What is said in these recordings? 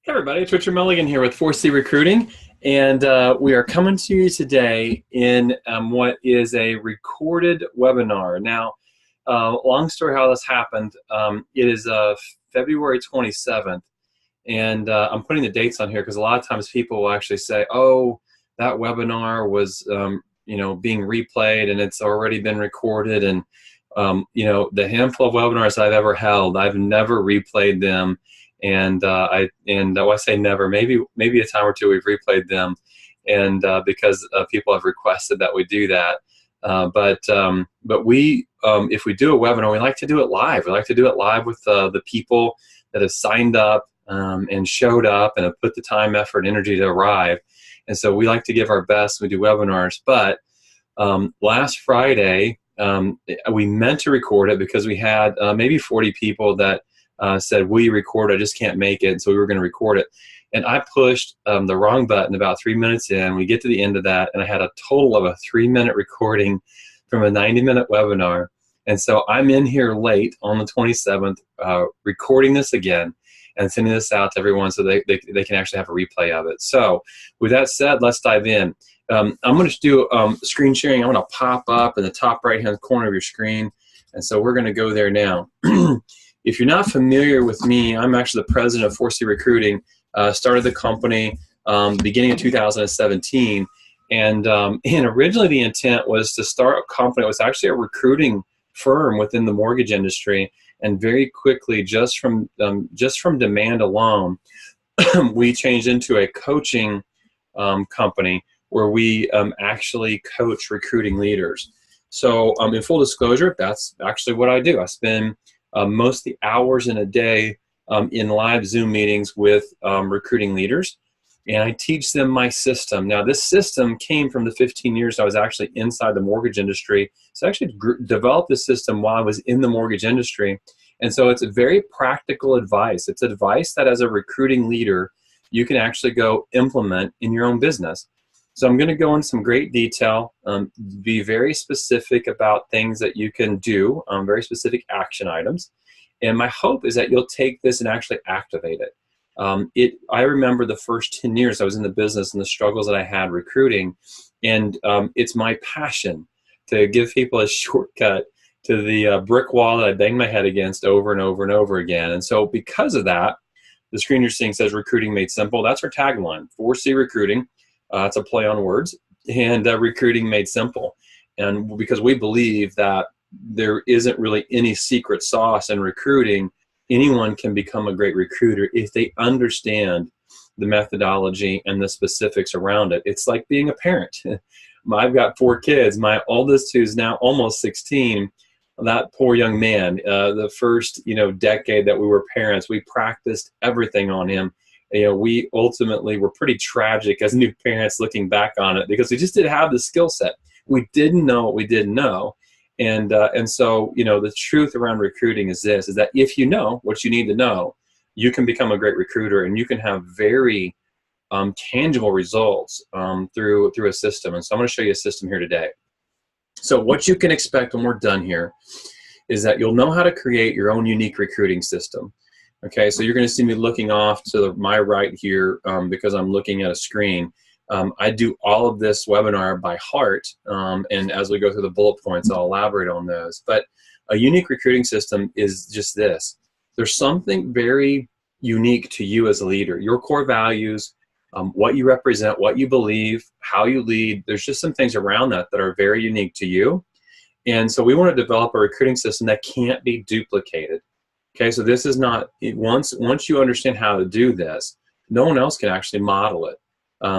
Hey everybody, it's Richard Milligan here with 4C Recruiting, and we are coming to you today in what is a recorded webinar. Now, long story how this happened, it is February 27th, and I'm putting the dates on here because a lot of times people will actually say, oh, that webinar was being replayed and it's already been recorded, and the handful of webinars I've ever held, I've never replayed them. And I say never, maybe a time or two we've replayed them, and because people have requested that we do that. But we, if we do a webinar, we like to do it live. We like to do it live with the people that have signed up and showed up and have put the time, effort, energy to arrive. And so we like to give our best. We do webinars. But last Friday, we meant to record it because we had maybe 40 people that said, will you record? I just can't make it. And so we were going to record it. And I pushed the wrong button about 3 minutes in. We get to the end of that, and I had a total of a 3-minute recording from a 90-minute webinar. And so I'm in here late on the 27th, recording this again and sending this out to everyone so they can actually have a replay of it. So with that said, let's dive in. I'm going to do screen sharing. I'm going to pop up in the top right-hand corner of your screen. And so we're going to go there now. If you're not familiar with me, I'm actually the president of 4C Recruiting. Started the company beginning of 2017, and originally the intent was to start a company. It was actually a recruiting firm within the mortgage industry, and very quickly, just from demand alone, we changed into a coaching company where we actually coach recruiting leaders. So in full disclosure, that's actually what I do. I spend most of the hours in a day in live Zoom meetings with recruiting leaders, and I teach them my system. Now, this system came from the 15 years I was actually inside the mortgage industry. So I actually developed this system while I was in the mortgage industry, and so it's a very practical advice. It's advice that as a recruiting leader, you can actually go implement in your own business. So I'm going to go into some great detail, be very specific about things that you can do, very specific action items. And my hope is that you'll take this and actually activate it. I remember the first 10 years I was in the business and the struggles that I had recruiting. And it's my passion to give people a shortcut to the brick wall that I bang my head against over and over and over again. And so because of that, the screen you're seeing says Recruiting Made Simple. That's our tagline, 4C Recruiting. It's a play on words, and Recruiting Made Simple. And because we believe that there isn't really any secret sauce in recruiting, anyone can become a great recruiter if they understand the methodology and the specifics around it. It's like being a parent. I've got 4 kids. My oldest, who's now almost 16, that poor young man, the first decade that we were parents, we practiced everything on him. We ultimately were pretty tragic as new parents looking back on it because we just didn't have the skill set. We didn't know what we didn't know. And so, the truth around recruiting is this, is that if you know what you need to know, you can become a great recruiter, and you can have very tangible results through a system. And so I'm going to show you a system here today. So what you can expect when we're done here is that you'll know how to create your own unique recruiting system. Okay, so you're going to see me looking off to my right here because I'm looking at a screen. I do all of this webinar by heart, and as we go through the bullet points, I'll elaborate on those. But a unique recruiting system is just this. There's something very unique to you as a leader. Your core values, what you represent, what you believe, how you lead. There's just some things around that that are very unique to you. And so we want to develop a recruiting system that can't be duplicated. Okay, so this is not, once you understand how to do this, no one else can actually model it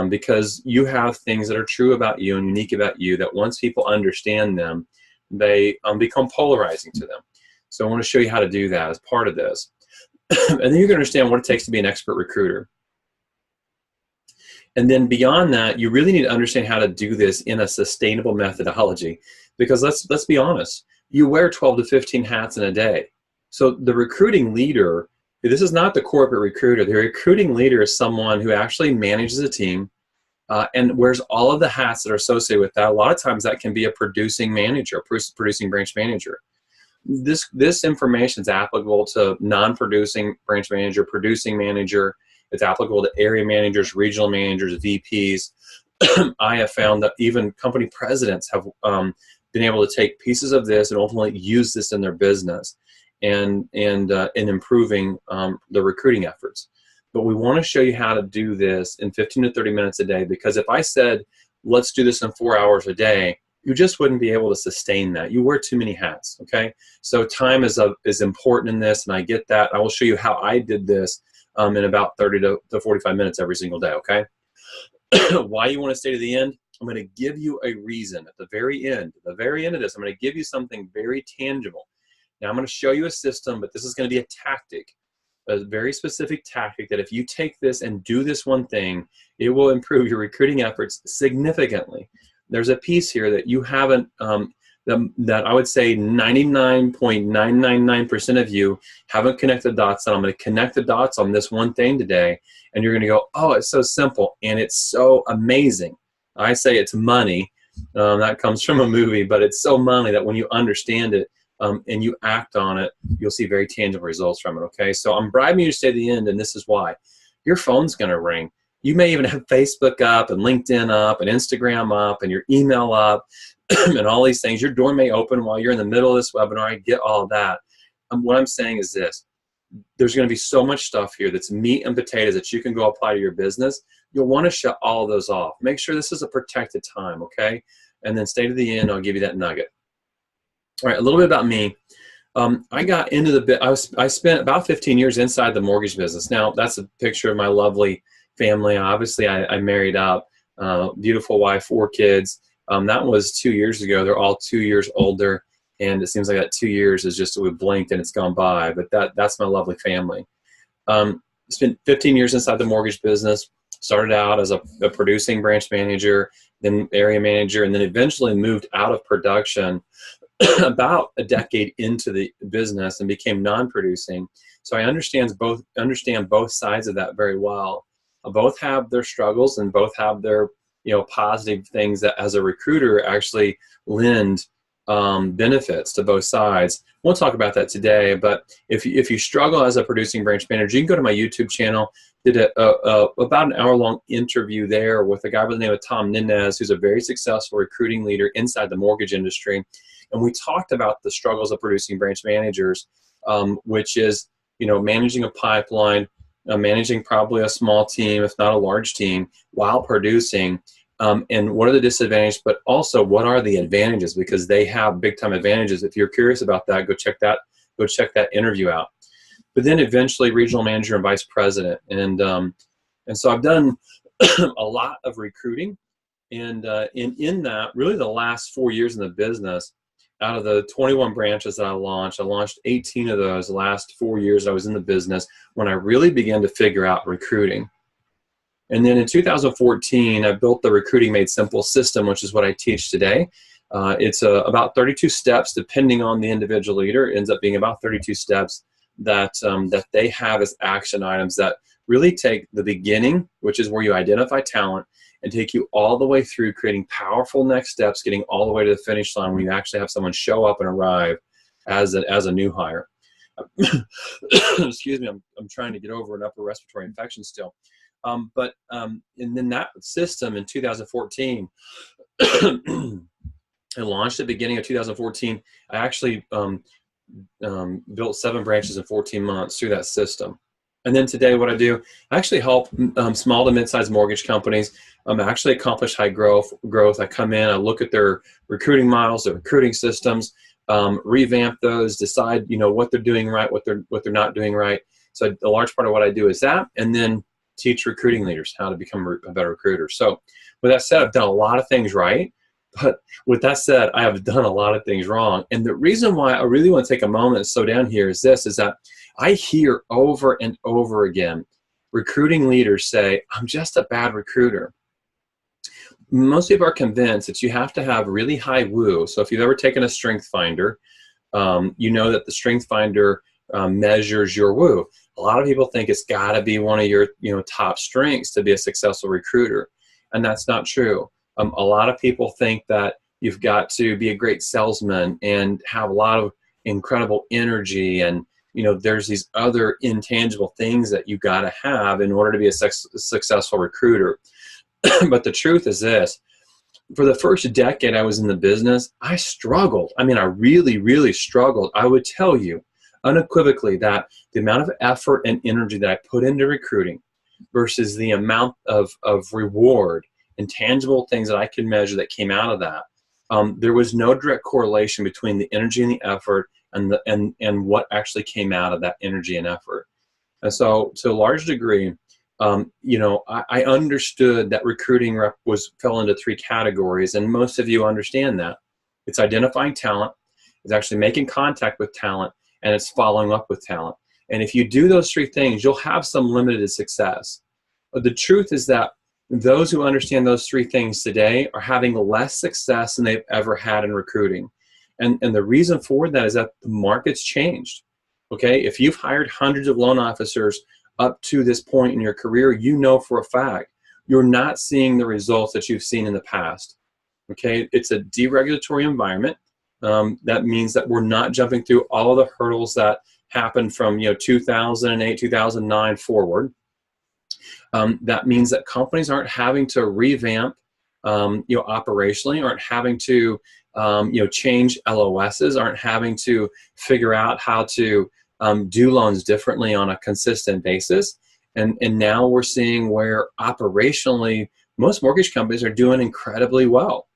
because you have things that are true about you and unique about you that once people understand them, they become polarizing to them. So I want to show you how to do that as part of this. And then you're going to understand what it takes to be an expert recruiter. And then beyond that, you really need to understand how to do this in a sustainable methodology because let's be honest, you wear 12 to 15 hats in a day. So the recruiting leader, this is not the corporate recruiter. The recruiting leader is someone who actually manages a team and wears all of the hats that are associated with that. A lot of times that can be a producing manager, a producing branch manager. This information is applicable to non-producing branch manager, producing manager, It's applicable to area managers, regional managers, VPs. I have found that even company presidents have been able to take pieces of this and ultimately use this in their business and in improving the recruiting efforts. But we want to show you how to do this in 15 to 30 minutes a day, because if I said, let's do this in 4 hours a day, you just wouldn't be able to sustain that. You wear too many hats, okay? So time is important in this, and I get that. I will show you how I did this in about 30 to 45 minutes every single day, okay? Why you want to stay to the end? I'm going to give you a reason at the very end. At the very end of this, I'm going to give you something very tangible. Now, I'm going to show you a system, but this is going to be a tactic, a very specific tactic that if you take this and do this one thing, it will improve your recruiting efforts significantly. There's a piece here that you haven't, that I would say 99.999% of you haven't connected the dots on. I'm going to connect the dots on this one thing today, and you're going to go, oh, it's so simple, and it's so amazing. I say it's money. That comes from a movie, but it's so money that when you understand it and you act on it, you'll see very tangible results from it, okay? So I'm bribing you to stay to the end, and this is why. Your phone's going to ring. You may even have Facebook up and LinkedIn up and Instagram up and your email up and all these things. Your door may open while you're in the middle of this webinar. I get all of that. What I'm saying is this. There's going to be so much stuff here that's meat and potatoes that you can go apply to your business. You'll want to shut all of those off. Make sure this is a protected time, okay? And then stay to the end. I'll give you that nugget. All right, a little bit about me. I got into the bit. I spent about 15 years inside the mortgage business. Now, that's a picture of my lovely family. Obviously, I married up, beautiful wife, 4 kids. That was 2 years ago. They're all 2 years older, and it seems like that 2 years is just, we blinked and it's gone by. But that's my lovely family. Spent 15 years inside the mortgage business. Started out as a producing branch manager, then area manager, and then eventually moved out of production about a decade into the business and became non-producing. So I understand both sides of that very well. Both have their struggles and both have their positive things that as a recruiter actually lend benefits to both sides. We'll talk about that today, but if you struggle as a producing branch manager, you can go to my YouTube channel. Did about an hour-long interview there with a guy by the name of Tom Ninez, who's a very successful recruiting leader inside the mortgage industry. And we talked about the struggles of producing branch managers, which is managing a pipeline, managing probably a small team, if not a large team, while producing. And what are the disadvantages, but also what are the advantages? Because they have big time advantages. If you're curious about that, go check that interview out. But then eventually regional manager and vice president. And so I've done a lot of recruiting. And in that, really the last 4 years in the business, out of the 21 branches that I launched 18 of those the last 4 years I was in the business when I really began to figure out recruiting. And then in 2014, I built the Recruiting Made Simple system, which is what I teach today. It's about 32 steps, depending on the individual leader. It ends up being about 32 steps that they have as action items that really take the beginning, which is where you identify talent, and take you all the way through creating powerful next steps, getting all the way to the finish line when you actually have someone show up and arrive as a new hire. Excuse me, I'm trying to get over an upper respiratory infection still. And then that system in 2014, I launched at the beginning of 2014. I actually built 7 branches in 14 months through that system. And then today what I do, I actually help small to mid-sized mortgage companies actually accomplish high growth. I come in, I look at their recruiting models, their recruiting systems, revamp those, decide what they're doing right, what they're not doing right. So a large part of what I do is that, and then teach recruiting leaders how to become a better recruiter. So with that said, I've done a lot of things right, but with that said, I have done a lot of things wrong. And the reason why I really want to take a moment and slow down here is that I hear over and over again recruiting leaders say, I'm just a bad recruiter. Most people are convinced that you have to have really high woo. So if you've ever taken a strength finder, you know that the strength finder measures your woo. A lot of people think it's got to be one of your top strengths to be a successful recruiter, and that's not true. A lot of people think that you've got to be a great salesman and have a lot of incredible energy and there's these other intangible things that you got to have in order to be a successful recruiter. But the truth is this: for the first decade I was in the business, I struggled. I mean, I really, really struggled. I would tell you unequivocally that the amount of effort and energy that I put into recruiting versus the amount of reward and tangible things that I could measure that came out of that, there was no direct correlation between the energy and the effort and what actually came out of that energy and effort. And so, to a large degree, I understood that recruiting fell into three categories, and most of you understand that. It's identifying talent, it's actually making contact with talent, and it's following up with talent. And if you do those three things, you'll have some limited success. But the truth is that those who understand those three things today are having less success than they've ever had in recruiting. And the reason for that is that the market's changed. Okay, if you've hired hundreds of loan officers up to this point in your career, you know for a fact you're not seeing the results that you've seen in the past. Okay, it's a deregulatory environment. That means that we're not jumping through all of the hurdles that happened from 2008, 2009 forward. That means that companies aren't having to revamp, operationally, aren't having to, change LOSs, aren't having to figure out how to do loans differently on a consistent basis. And now we're seeing where operationally most mortgage companies are doing incredibly well.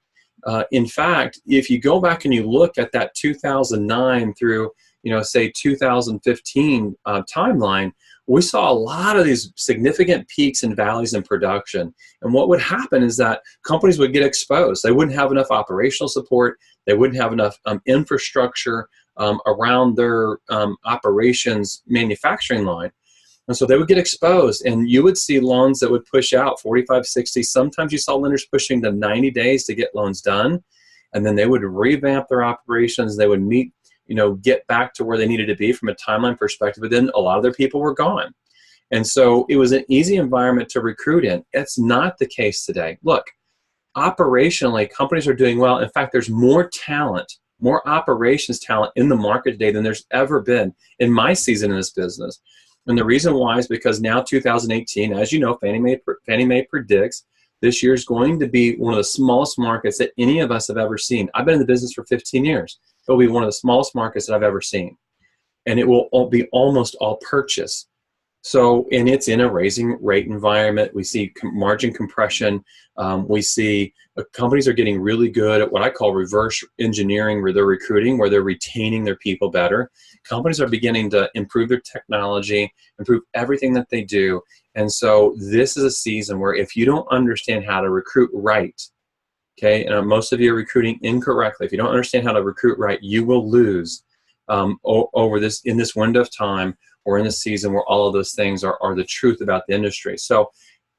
In fact, if you go back and you look at that 2009 through, say 2015 timeline, we saw a lot of these significant peaks and valleys in production. And what would happen is that companies would get exposed. They wouldn't have enough operational support. They wouldn't have enough infrastructure around their operations manufacturing line. And so they would get exposed, and you would see loans that would push out 45, 60. Sometimes you saw lenders pushing to 90 days to get loans done. And then they would revamp their operations. They would get back to where they needed to be from a timeline perspective. But then a lot of their people were gone. And so it was an easy environment to recruit in. It's not the case today. Look, operationally, companies are doing well. In fact, there's more talent, more operations talent in the market today than there's ever been in my season in this business. And the reason why is because now 2018, as you know, Fannie Mae predicts this year is going to be one of the smallest markets that any of us have ever seen. I've been in the business for 15 years. It'll be one of the smallest markets that I've ever seen. And it will be almost all purchase. So, and it's in a raising rate environment. We see margin compression. We see companies are getting really good at what I call reverse engineering where they're recruiting, where they're retaining their people better. Companies are beginning to improve their technology, improve everything that they do. And so this is a season where if you don't understand how to recruit right, okay, and most of you are recruiting incorrectly. If you don't understand how to recruit right, you will lose over this in this window of time or in this season where all of those things are the truth about the industry. So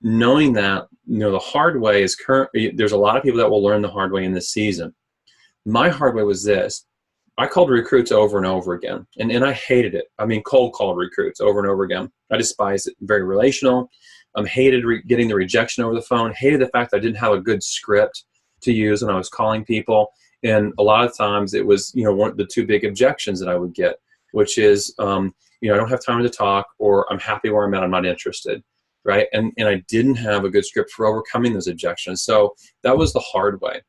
knowing that, the hard way is there's a lot of people that will learn the hard way in this season. My hard way was this. I called recruits over and over again, and I hated it. I mean, cold called recruits over and over again. I despised it. Very relational. Hated getting the rejection over the phone. Hated the fact that I didn't have a good script to use when I was calling people. And a lot of times it was, one of the two big objections that I would get, which is, I don't have time to talk, or I'm happy where I'm at, I'm not interested, right? And I didn't have a good script for overcoming those objections. So that was the hard way.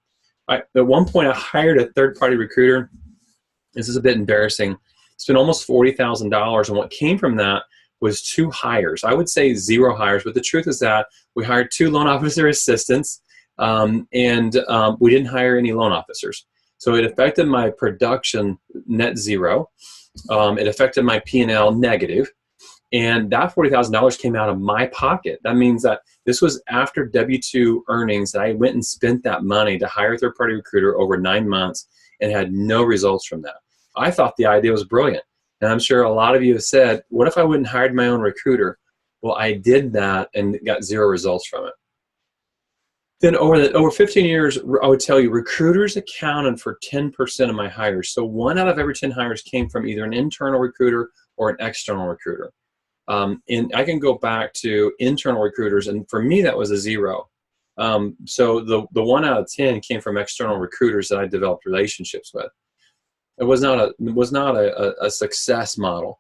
At one point, I hired a third-party recruiter. This is a bit embarrassing. Spent almost $40,000, and what came from that was 2 hires. I would say 0 hires, but the truth is that we hired 2 loan officer assistants, and we didn't hire any loan officers. So it affected my production net 0. It affected my P&L negative, and that $40,000 came out of my pocket. That means that this was after W-2 earnings that I went and spent that money to hire a third-party recruiter over 9 months and had no results from that. I thought the idea was brilliant, and I'm sure a lot of you have said, what if I wouldn't hired my own recruiter? Well, I did that and got 0 results from it. Then over 15 years, I would tell you, recruiters accounted for 10% of my hires. So 1 out of every 10 hires came from either an internal recruiter or an external recruiter. And I can go back to internal recruiters, and for me, that was a 0. So the 1 out of 10 came from external recruiters that I developed relationships with. It was not a success model.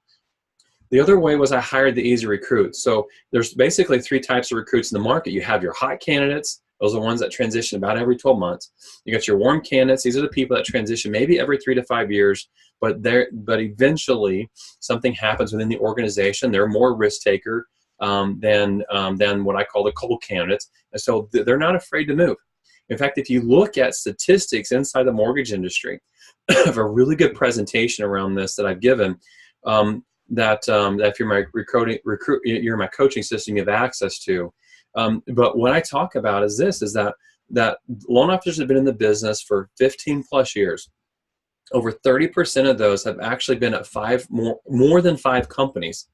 The other way was I hired the easy recruits. So there's basically 3 types of recruits in the market. You have your hot candidates. Those are the ones that transition about every 12 months. You got your warm candidates. These are the people that transition maybe every 3 to 5 years, but eventually something happens within the organization. They're more risk taker than what I call the cold candidates. And so they're not afraid to move. In fact, if you look at statistics inside the mortgage industry, I have a really good presentation around this that I've given. That if you're you're my coaching system, you have access to. But what I talk about is that loan officers have been in the business for 15 plus years. Over 30% of those have actually been at more than 5 companies.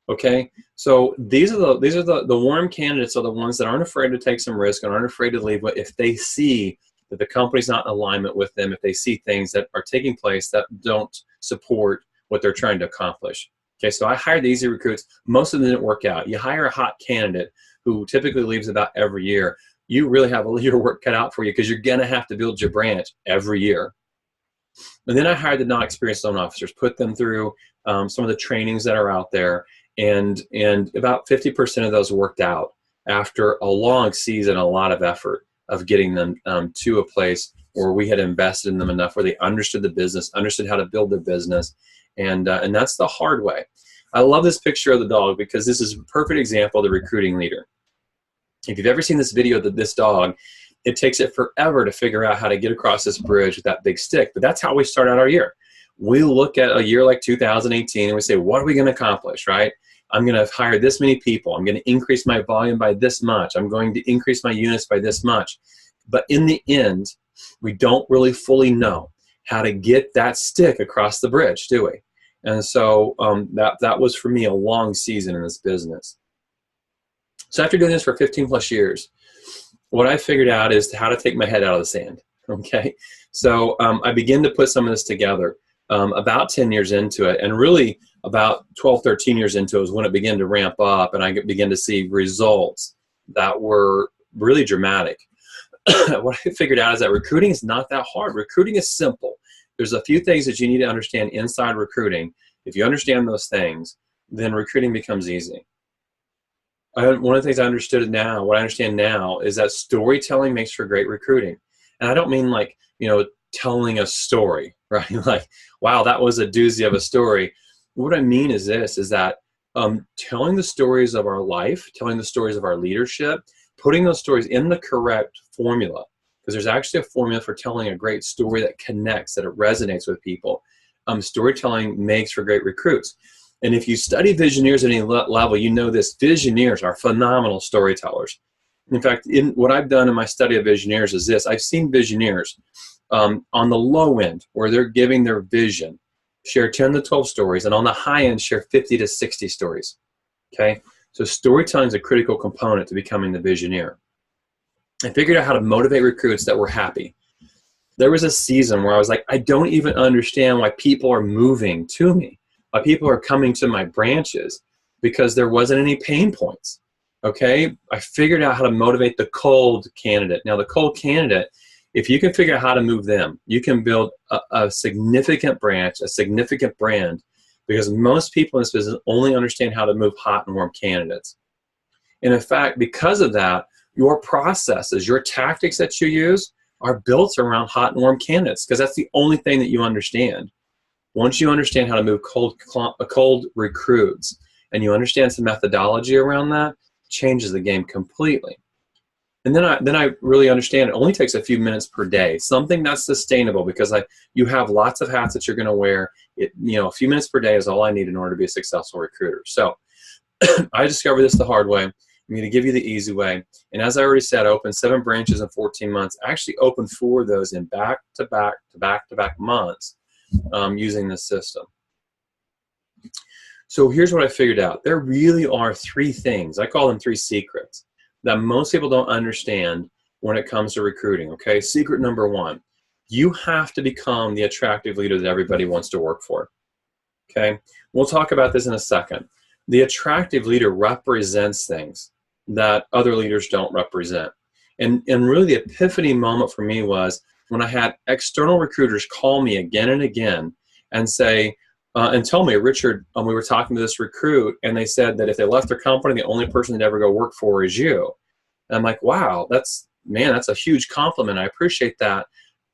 Okay, so these are the warm candidates are the ones that aren't afraid to take some risk and aren't afraid to leave. But if they see that the company's not in alignment with them, if they see things that are taking place that don't support what they're trying to accomplish. Okay, so I hired the easy recruits. Most of them didn't work out. You hire a hot candidate who typically leaves about every year. You really have a little work cut out for you because you're going to have to build your branch every year. And then I hired the non-experienced loan officers, put them through some of the trainings that are out there, and about 50% of those worked out after a long season, a lot of effort of getting them to a place where we had invested in them enough where they understood the business, understood how to build their business, and that's the hard way. I love this picture of the dog because this is a perfect example of the recruiting leader. If you've ever seen this video of this dog, it takes it forever to figure out how to get across this bridge with that big stick, but that's how we start out our year. We look at a year like 2018 and we say, what are we going to accomplish, right? I'm going to hire this many people. I'm going to increase my volume by this much. I'm going to increase my units by this much. But in the end, we don't really fully know how to get that stick across the bridge, do we? And so that was for me a long season in this business. So after doing this for 15 plus years, what I figured out is how to take my head out of the sand. Okay, so I began to put some of this together about 10 years into it, and really about 12, 13 years into it was when it began to ramp up, and I began to see results that were really dramatic. What I figured out is that recruiting is not that hard. Recruiting is simple. There's a few things that you need to understand inside recruiting. If you understand those things, then recruiting becomes easy. One of the things I understand now is that storytelling makes for great recruiting. And I don't mean like, telling a story, right? Like, wow, that was a doozy of a story. What I mean is that telling the stories of our life, telling the stories of our leadership, putting those stories in the correct formula, because there's actually a formula for telling a great story that connects, that it resonates with people. Storytelling makes for great recruits. And if you study visioneers at any level, you know this. Visioneers are phenomenal storytellers. In fact, what I've done in my study of visioneers is this. I've seen visioneers on the low end, where they're giving their vision, share 10 to 12 stories, and on the high end, share 50 to 60 stories. Okay? So storytelling is a critical component to becoming the visioneer. I figured out how to motivate recruits that were happy. There was a season where I was like, I don't even understand why people are moving to me, why people are coming to my branches, because there wasn't any pain points. Okay? I figured out how to motivate the cold candidate. Now, the cold candidate, if you can figure out how to move them, you can build a significant branch, a significant brand, because most people in this business only understand how to move hot and warm candidates. And in fact, because of that, your processes, your tactics that you use are built around hot and warm candidates, because that's the only thing that you understand. Once you understand how to move cold recruits, and you understand some methodology around that, it changes the game completely. And then I really understand it only takes a few minutes per day, something that's sustainable, because you have lots of hats that you're going to wear. A few minutes per day is all I need in order to be a successful recruiter. So I discovered this the hard way. I'm going to give you the easy way. And as I already said, I opened 7 branches in 14 months. I actually opened 4 of those in back-to-back months using this system. So here's what I figured out. There really are 3 things. I call them 3 secrets that most people don't understand when it comes to recruiting, okay? Secret number 1, you have to become the attractive leader that everybody wants to work for, okay? We'll talk about this in a second. The attractive leader represents things that other leaders don't represent. And really the epiphany moment for me was when I had external recruiters call me again and again and say, and tell me, Richard, we were talking to this recruit, and they said that if they left their company, the only person they'd ever go work for is you. And I'm like, wow, that's a huge compliment. I appreciate that.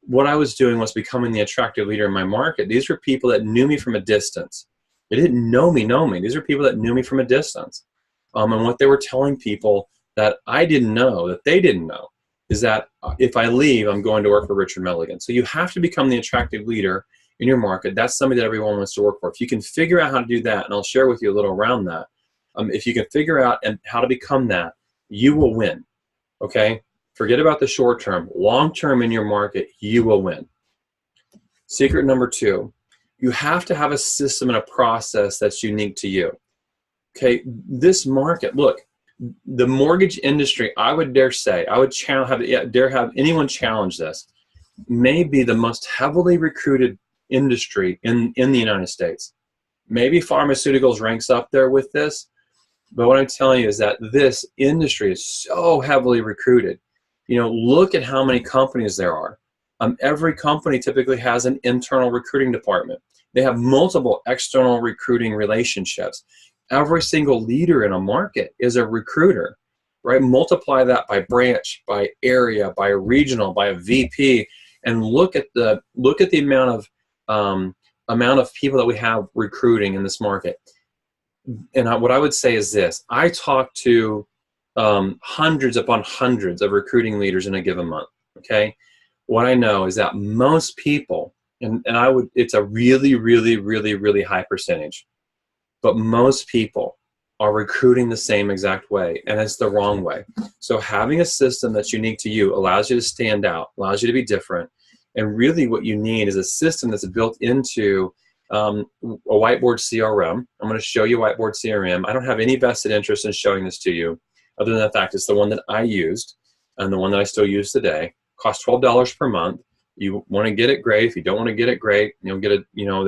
What I was doing was becoming the attractive leader in my market. These were people that knew me from a distance. They didn't know me. These are people that knew me from a distance. And what they were telling people that I didn't know, that they didn't know, is that if I leave, I'm going to work for Richard Milligan. So you have to become the attractive leader in your market. That's somebody that everyone wants to work for. If you can figure out how to do that, and I'll share with you a little around that, if you can figure out how to become that, you will win, okay? Forget about the short term. Long term in your market, you will win. Secret number 2, you have to have a system and a process that's unique to you. Okay, this market, look, the mortgage industry, I would dare say, I would dare have anyone challenge this, may be the most heavily recruited industry in the United States. Maybe pharmaceuticals ranks up there with this, but what I'm telling you is that this industry is so heavily recruited. You know, look at how many companies there are. Every company typically has an internal recruiting department. They have multiple external recruiting relationships. Every single leader in a market is a recruiter, right? Multiply that by branch, by area, by regional, by a VP, and look at the amount of people that we have recruiting in this market. And what I would say is this: I talk to hundreds upon hundreds of recruiting leaders in a given month. Okay, what I know is that most people, it's a really, really, really, really high percentage, but most people are recruiting the same exact way, and it's the wrong way. So having a system that's unique to you allows you to stand out, allows you to be different, and really what you need is a system that's built into a whiteboard CRM. I'm going to show you whiteboard CRM. I don't have any vested interest in showing this to you, other than the fact it's the one that I used and the one that I still use today. Costs $12 per month. You want to get it, great. If you don't want to get it, great. You'll get it. You know,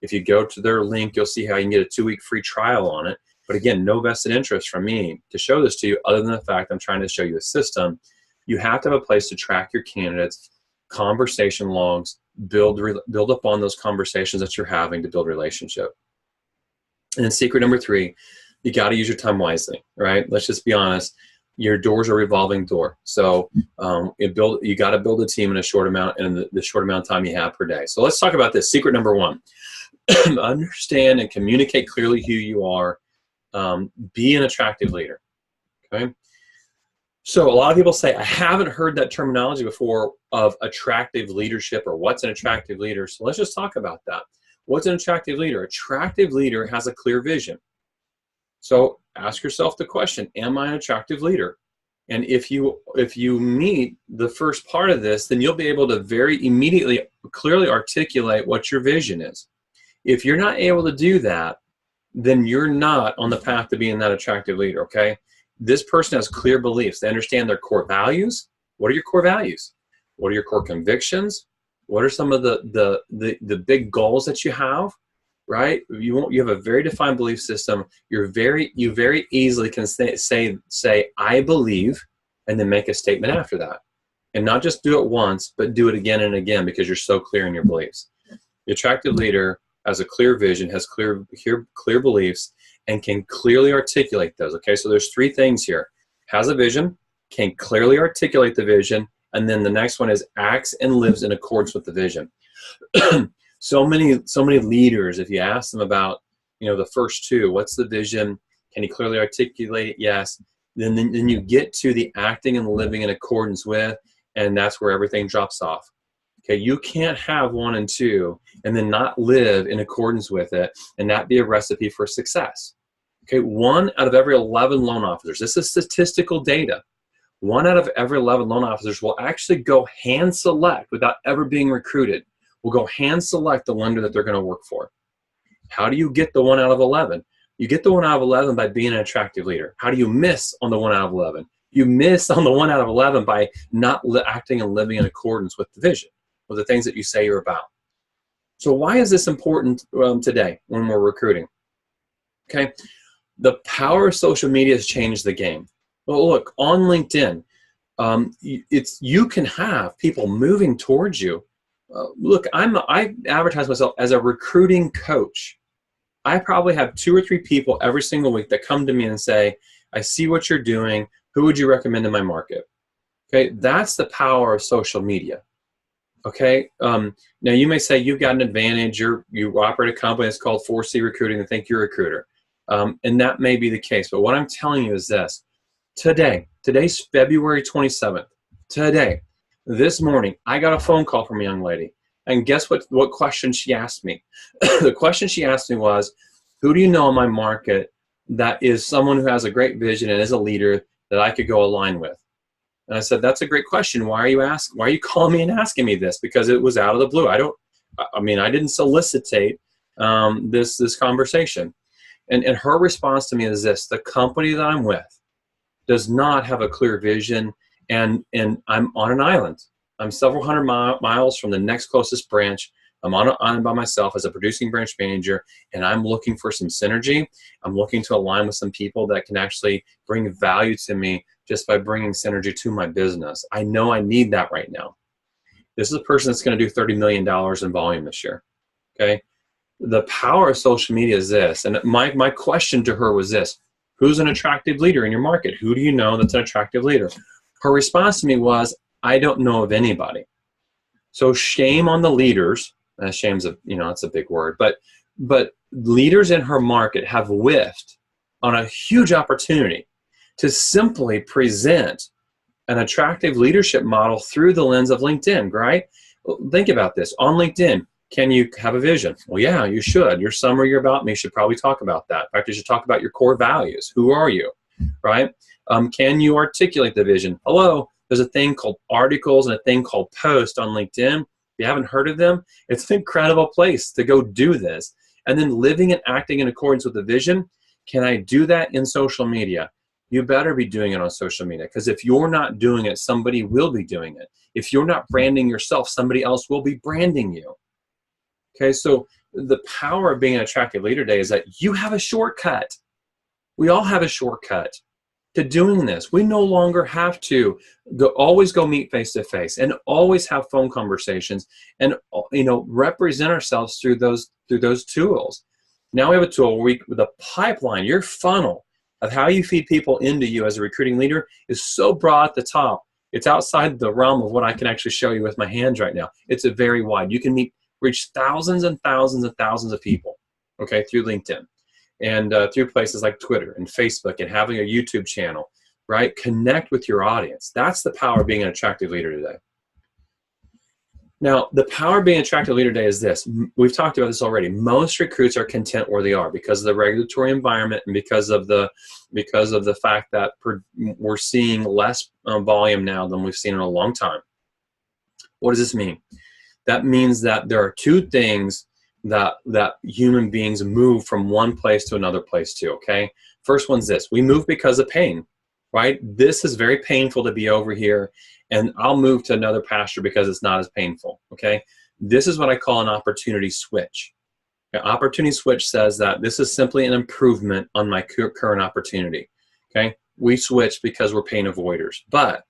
if you go to their link, you'll see how you can get a 2-week free trial on it. But again, no vested interest from me to show this to you, other than the fact I'm trying to show you a system. You have to have a place to track your candidates, conversation logs, build upon those conversations that you're having to build relationship. And then secret number 3, you got to use your time wisely, right? Let's just be honest. Your door's a revolving door. So you got to build a team in a short amount, and the short amount of time you have per day. So let's talk about this. Secret number 1, understand and communicate clearly who you are. Be an attractive leader, okay? So a lot of people say, I haven't heard that terminology before of attractive leadership, or what's an attractive leader. So let's just talk about that. What's an attractive leader? Attractive leader has a clear vision. So ask yourself the question, am I an attractive leader? And if you meet the first part of this, then you'll be able to very immediately, clearly articulate what your vision is. If you're not able to do that, then you're not on the path to being that attractive leader, okay? This person has clear beliefs. They understand their core values. What are your core values? What are your core convictions? What are some of the big goals that you have? Right? You have a very defined belief system. You very easily can say I believe, and then make a statement after that. And not just do it once, but do it again and again, because you're so clear in your beliefs. The attractive leader has a clear vision, has clear beliefs, and can clearly articulate those. Okay, so there's 3 things here. Has a vision, can clearly articulate the vision, and then the next one is acts and lives in accordance with the vision. So many leaders, if you ask them about, the first 2, what's the vision? Can you clearly articulate it? Yes. Then you get to the acting and living in accordance with, and that's where everything drops off. Okay, you can't have 1 and 2 and then not live in accordance with it and not be a recipe for success. Okay, 1 out of every 11 loan officers, this is statistical data, 1 out of every 11 loan officers will actually go hand select without ever being recruited. Will go hand select the lender that they're going to work for. How do you get the 1 out of 11? You get the 1 out of 11 by being an attractive leader. How do you miss on the 1 out of 11? You miss on the 1 out of 11 by not acting and living in accordance with the vision, with the things that you say you're about. So why is this important today when we're recruiting? Okay, the power of social media has changed the game. Well, look, on LinkedIn, you can have people moving towards you Look, I advertise myself as a recruiting coach. I probably have 2 or 3 people every single week that come to me and say, I see what you're doing. Who would you recommend in my market? Okay, that's the power of social media. Okay, now you may say you've got an advantage. You operate a company that's called 4C Recruiting and think you're a recruiter. And that may be the case. But what I'm telling you is this. Today's February 27th. This morning, I got a phone call from a young lady. And guess what question she asked me? The question she asked me was, who do you know in my market that is someone who has a great vision and is a leader that I could go align with? And I said, that's a great question. Why are you calling me and asking me this? Because it was out of the blue. I didn't solicitate this conversation. And her response to me is this: the company that I'm with does not have a clear vision, and I'm on an island. I'm several hundred miles from the next closest branch. I'm on an island by myself as a producing branch manager, and I'm looking for some synergy. I'm looking to align with some people that can actually bring value to me just by bringing synergy to my business. I know I need that right now. This is a person that's going to do $30 million in volume this year. Okay. The power of social media is this. And my question to her was this: who's an attractive leader in your market? Who do you know that's an attractive leader? Her response to me was, I don't know of anybody. So shame on the leaders. Shame's it's a big word, but leaders in her market have whiffed on a huge opportunity to simply present an attractive leadership model through the lens of LinkedIn, right? Think about this. On LinkedIn, can you have a vision? Well, yeah, you should. Your summary, your about me should probably talk about that. In fact, you should talk about your core values. Who are you, right? Can you articulate the vision? Hello, there's a thing called articles and a thing called posts on LinkedIn. If you haven't heard of them, it's an incredible place to go do this. And then living and acting in accordance with the vision. Can I do that in social media? You better be doing it on social media, because if you're not doing it, somebody will be doing it. If you're not branding yourself, somebody else will be branding you. Okay, so the power of being an attractive leader today is that you have a shortcut. We all have a shortcut to doing this. We no longer have to always go meet face to face and always have phone conversations and represent ourselves through those tools. Now we have a tool where the pipeline, your funnel of how you feed people into you as a recruiting leader is so broad at the top. It's outside the realm of what I can actually show you with my hands right now. It's a very wide. You can reach thousands and thousands and thousands of people, okay, through LinkedIn and through places like Twitter and Facebook and having a YouTube channel, right? Connect with your audience. That's the power of being an attractive leader today. Now, the power of being an attractive leader today is this. We've talked about this already. Most recruits are content where they are because of the regulatory environment and because of the fact that we're seeing less volume now than we've seen in a long time. What does this mean? That means that there are 2 things that human beings move from one place to another place to, okay? First one's this. We move because of pain, right? This is very painful to be over here, and I'll move to another pasture because it's not as painful, okay? This is what I call an opportunity switch. An opportunity switch says that this is simply an improvement on my current opportunity, okay? We switch because we're pain avoiders. But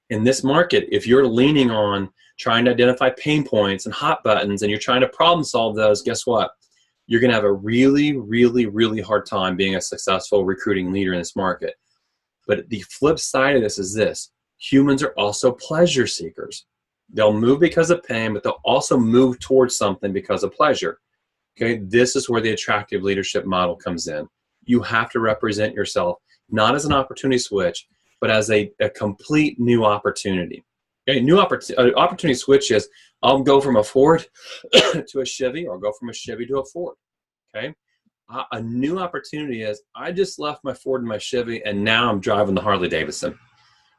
in this market, if you're leaning on trying to identify pain points and hot buttons and you're trying to problem solve those, guess what? You're going to have a really, really, really hard time being a successful recruiting leader in this market. But the flip side of this is this. Humans are also pleasure seekers. They'll move because of pain, but they'll also move towards something because of pleasure. Okay, this is where the attractive leadership model comes in. You have to represent yourself not as an opportunity switch, but as a complete new opportunity. Okay, opportunity switch is I'll go from a Ford to a Chevy, or go from a Chevy to a Ford. Okay, a new opportunity is I just left my Ford and my Chevy, and now I'm driving the Harley Davidson.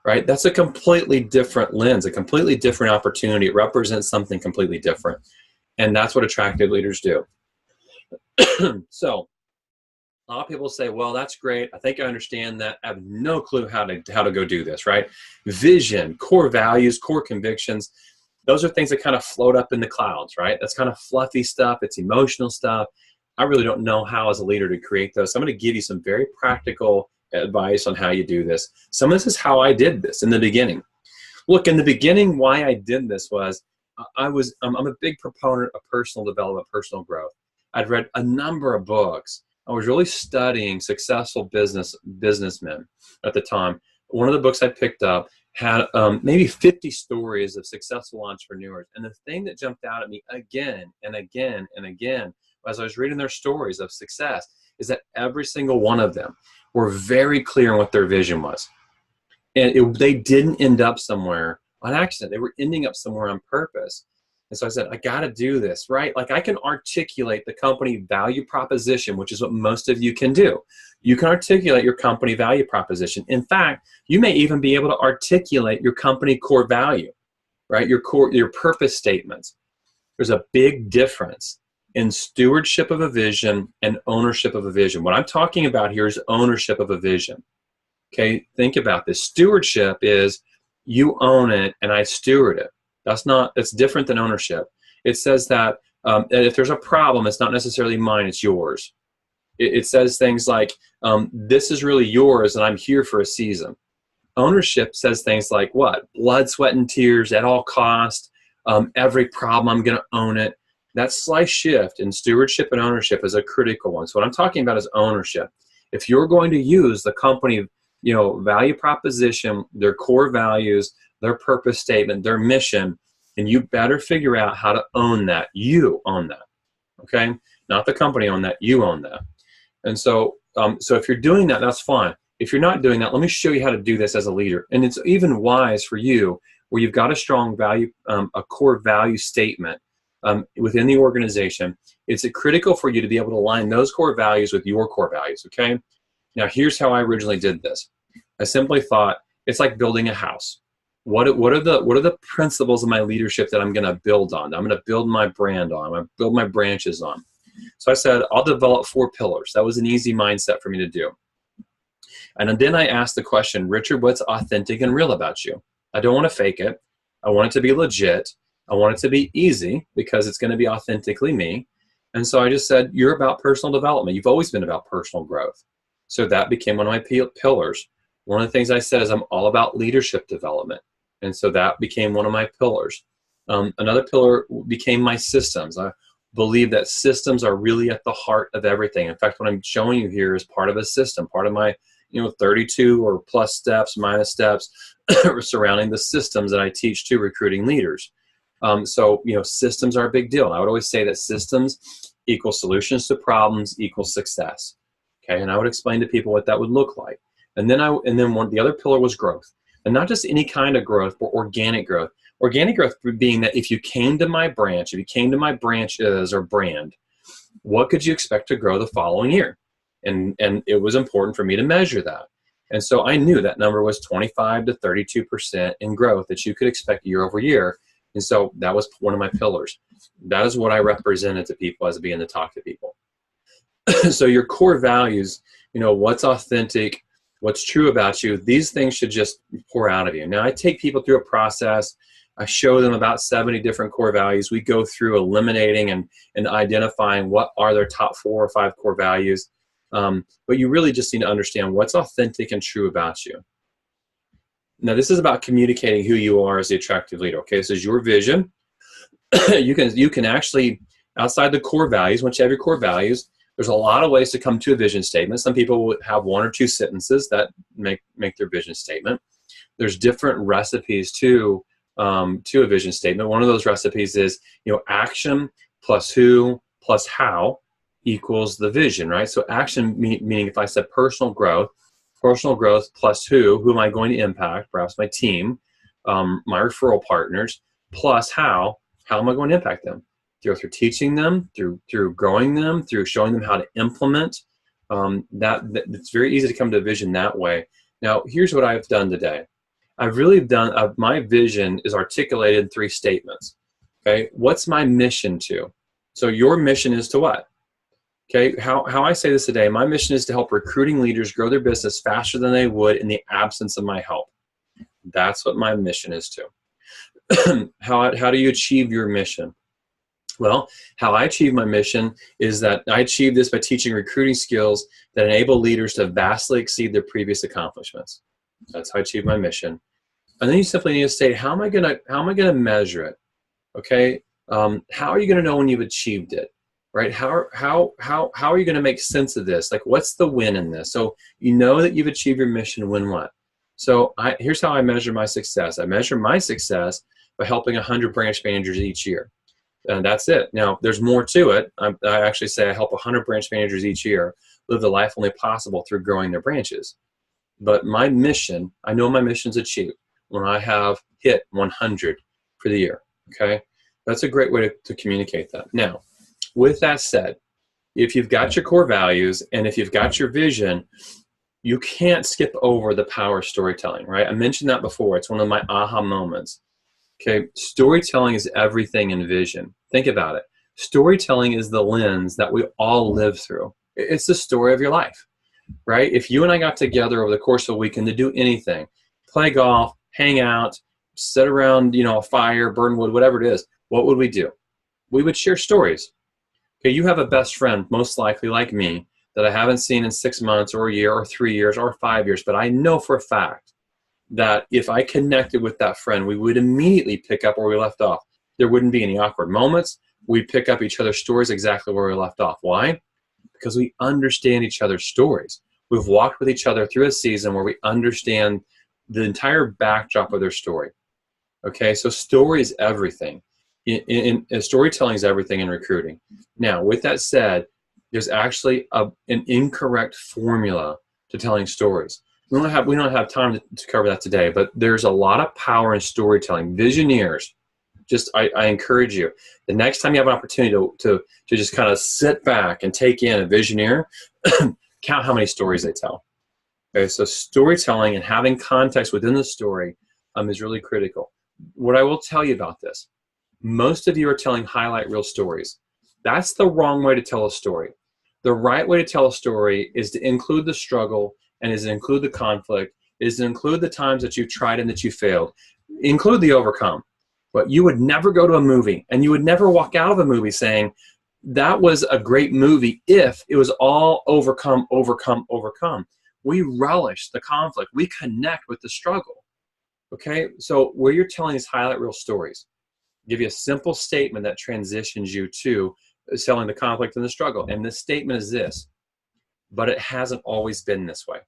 Right? That's a completely different lens, a completely different opportunity. It represents something completely different. And that's what attractive leaders do. So a lot of people say, well, that's great. I think I understand that. I have no clue how to go do this, right? Vision, core values, core convictions. Those are things that kind of float up in the clouds, right? That's kind of fluffy stuff. It's emotional stuff. I really don't know how as a leader to create those. So I'm going to give you some very practical advice on how you do this. Some of this is how I did this in the beginning. Look, in the beginning, why I did this was I'm a big proponent of personal development, personal growth. I'd read a number of books. I was really studying successful businessmen at the time. One of the books I picked up had maybe 50 stories of successful entrepreneurs. And the thing that jumped out at me again and again and again as I was reading their stories of success is that every single one of them were very clear on what their vision was. And they didn't end up somewhere on accident. They were ending up somewhere on purpose. And so I said, I got to do this, right? Like I can articulate the company value proposition, which is what most of you can do. You can articulate your company value proposition. In fact, you may even be able to articulate your company core value, right? Your purpose statements. There's a big difference in stewardship of a vision and ownership of a vision. What I'm talking about here is ownership of a vision. Okay, think about this. Stewardship is you own it and I steward it. That's different than ownership. It says that if there's a problem, it's not necessarily mine, it's yours. It says things like, this is really yours and I'm here for a season. Ownership says things like what? Blood, sweat, and tears at all cost. Every problem, I'm going to own it. That slight shift in stewardship and ownership is a critical one. So what I'm talking about is ownership. If you're going to use the company, value proposition, their core values, their purpose statement, their mission, and you better figure out how to own that. You own that, okay? Not the company own that, you own that. And so if you're doing that, that's fine. If you're not doing that, let me show you how to do this as a leader. And it's even wise for you where you've got a strong value, a core value statement within the organization. It's critical for you to be able to align those core values with your core values, okay? Now, here's how I originally did this. I simply thought, it's like building a house. What are the principles of my leadership that I'm going to build on? I'm going to build my brand on. I'm going to build my branches on. So I said, I'll develop 4 pillars. That was an easy mindset for me to do. And then I asked the question, Richard, what's authentic and real about you? I don't want to fake it. I want it to be legit. I want it to be easy because it's going to be authentically me. And so I just said, you're about personal development. You've always been about personal growth. So that became one of my pillars. One of the things I said is I'm all about leadership development. And so that became one of my pillars. Another pillar became my systems. I believe that systems are really at the heart of everything. In fact, what I'm showing you here is part of a system, part of my 32 or plus steps, minus steps surrounding the systems that I teach to recruiting leaders. So systems are a big deal. And I would always say that systems equal solutions to problems equal success. Okay, and I would explain to people what that would look like. And then the other pillar was growth. And not just any kind of growth, but organic growth. Organic growth being that if you came to my branch, if you came to my branches or brand, what could you expect to grow the following year? And it was important for me to measure that. And so I knew that number was 25 to 32% in growth that you could expect year over year. And so that was one of my pillars. That is what I represented to people as being to talk to people. So your core values, what's authentic, what's true about you, these things should just pour out of you. Now, I take people through a process. I show them about 70 different core values. We go through eliminating and identifying what are their top 4 or 5 core values. But you really just need to understand what's authentic and true about you. Now, this is about communicating who you are as the attractive leader. Okay, this is your vision. You can actually, outside the core values, once you have your core values, there's a lot of ways to come to a vision statement. Some people will have 1 or 2 sentences that make their vision statement. There's different recipes to a vision statement. One of those recipes is, action plus who plus how equals the vision, right? So action meaning if I said personal growth plus who am I going to impact? Perhaps my team, my referral partners, plus how am I going to impact them? Through teaching them, through growing them, through showing them how to implement. It's very easy to come to a vision that way. Now, here's what I've done today. My vision is articulated in 3 statements. Okay, what's my mission to? So your mission is to what? Okay, how I say this today, my mission is to help recruiting leaders grow their business faster than they would in the absence of my help. That's what my mission is to. How do you achieve your mission? Well, how I achieve my mission is that I achieve this by teaching recruiting skills that enable leaders to vastly exceed their previous accomplishments. That's how I achieve my mission. And then you simply need to state, how am I going to measure it? Okay, how are you going to know when you've achieved it? Right? How are you going to make sense of this? Like, what's the win in this? So you know that you've achieved your mission. Win what? So here's how I measure my success. I measure my success by helping 100 branch managers each year. And that's it. Now, there's more to it. I actually say I help 100 branch managers each year live the life only possible through growing their branches. But my mission, I know my mission's achieved when I have hit 100 for the year. Okay? That's a great way to communicate that. Now, with that said, if you've got your core values and if you've got your vision, you can't skip over the power of storytelling, right? I mentioned that before. It's one of my aha moments. Okay, storytelling is everything in vision. Think about it. Storytelling is the lens that we all live through. It's the story of your life, right? If you and I got together over the course of a weekend to do anything, play golf, hang out, sit around, a fire, burn wood, whatever it is, what would we do? We would share stories. Okay, you have a best friend, most likely like me, that I haven't seen in 6 months or a year or 3 years or 5 years, but I know for a fact that if I connected with that friend, we would immediately pick up where we left off. There wouldn't be any awkward moments. We'd pick up each other's stories exactly where we left off. Why? Because we understand each other's stories. We've walked with each other through a season where we understand the entire backdrop of their story. Okay, so story is everything. Storytelling is everything in recruiting. Now, with that said, there's actually an incorrect formula to telling stories. We don't have time to cover that today, but there's a lot of power in storytelling. Visioneers, I encourage you, the next time you have an opportunity to just kind of sit back and take in a visioneer, count how many stories they tell. Okay, so storytelling and having context within the story is really critical. What I will tell you about this, most of you are telling highlight reel stories. That's the wrong way to tell a story. The right way to tell a story is to include the struggle, and is to include the conflict, is to include the times that you've tried and that you failed. Include the overcome. But you would never go to a movie, and you would never walk out of a movie saying, that was a great movie if it was all overcome, overcome, overcome. We relish the conflict. We connect with the struggle. Okay? So where you're telling these highlight reel stories, give you a simple statement that transitions you to selling the conflict and the struggle. And this statement is this: but it hasn't always been this way.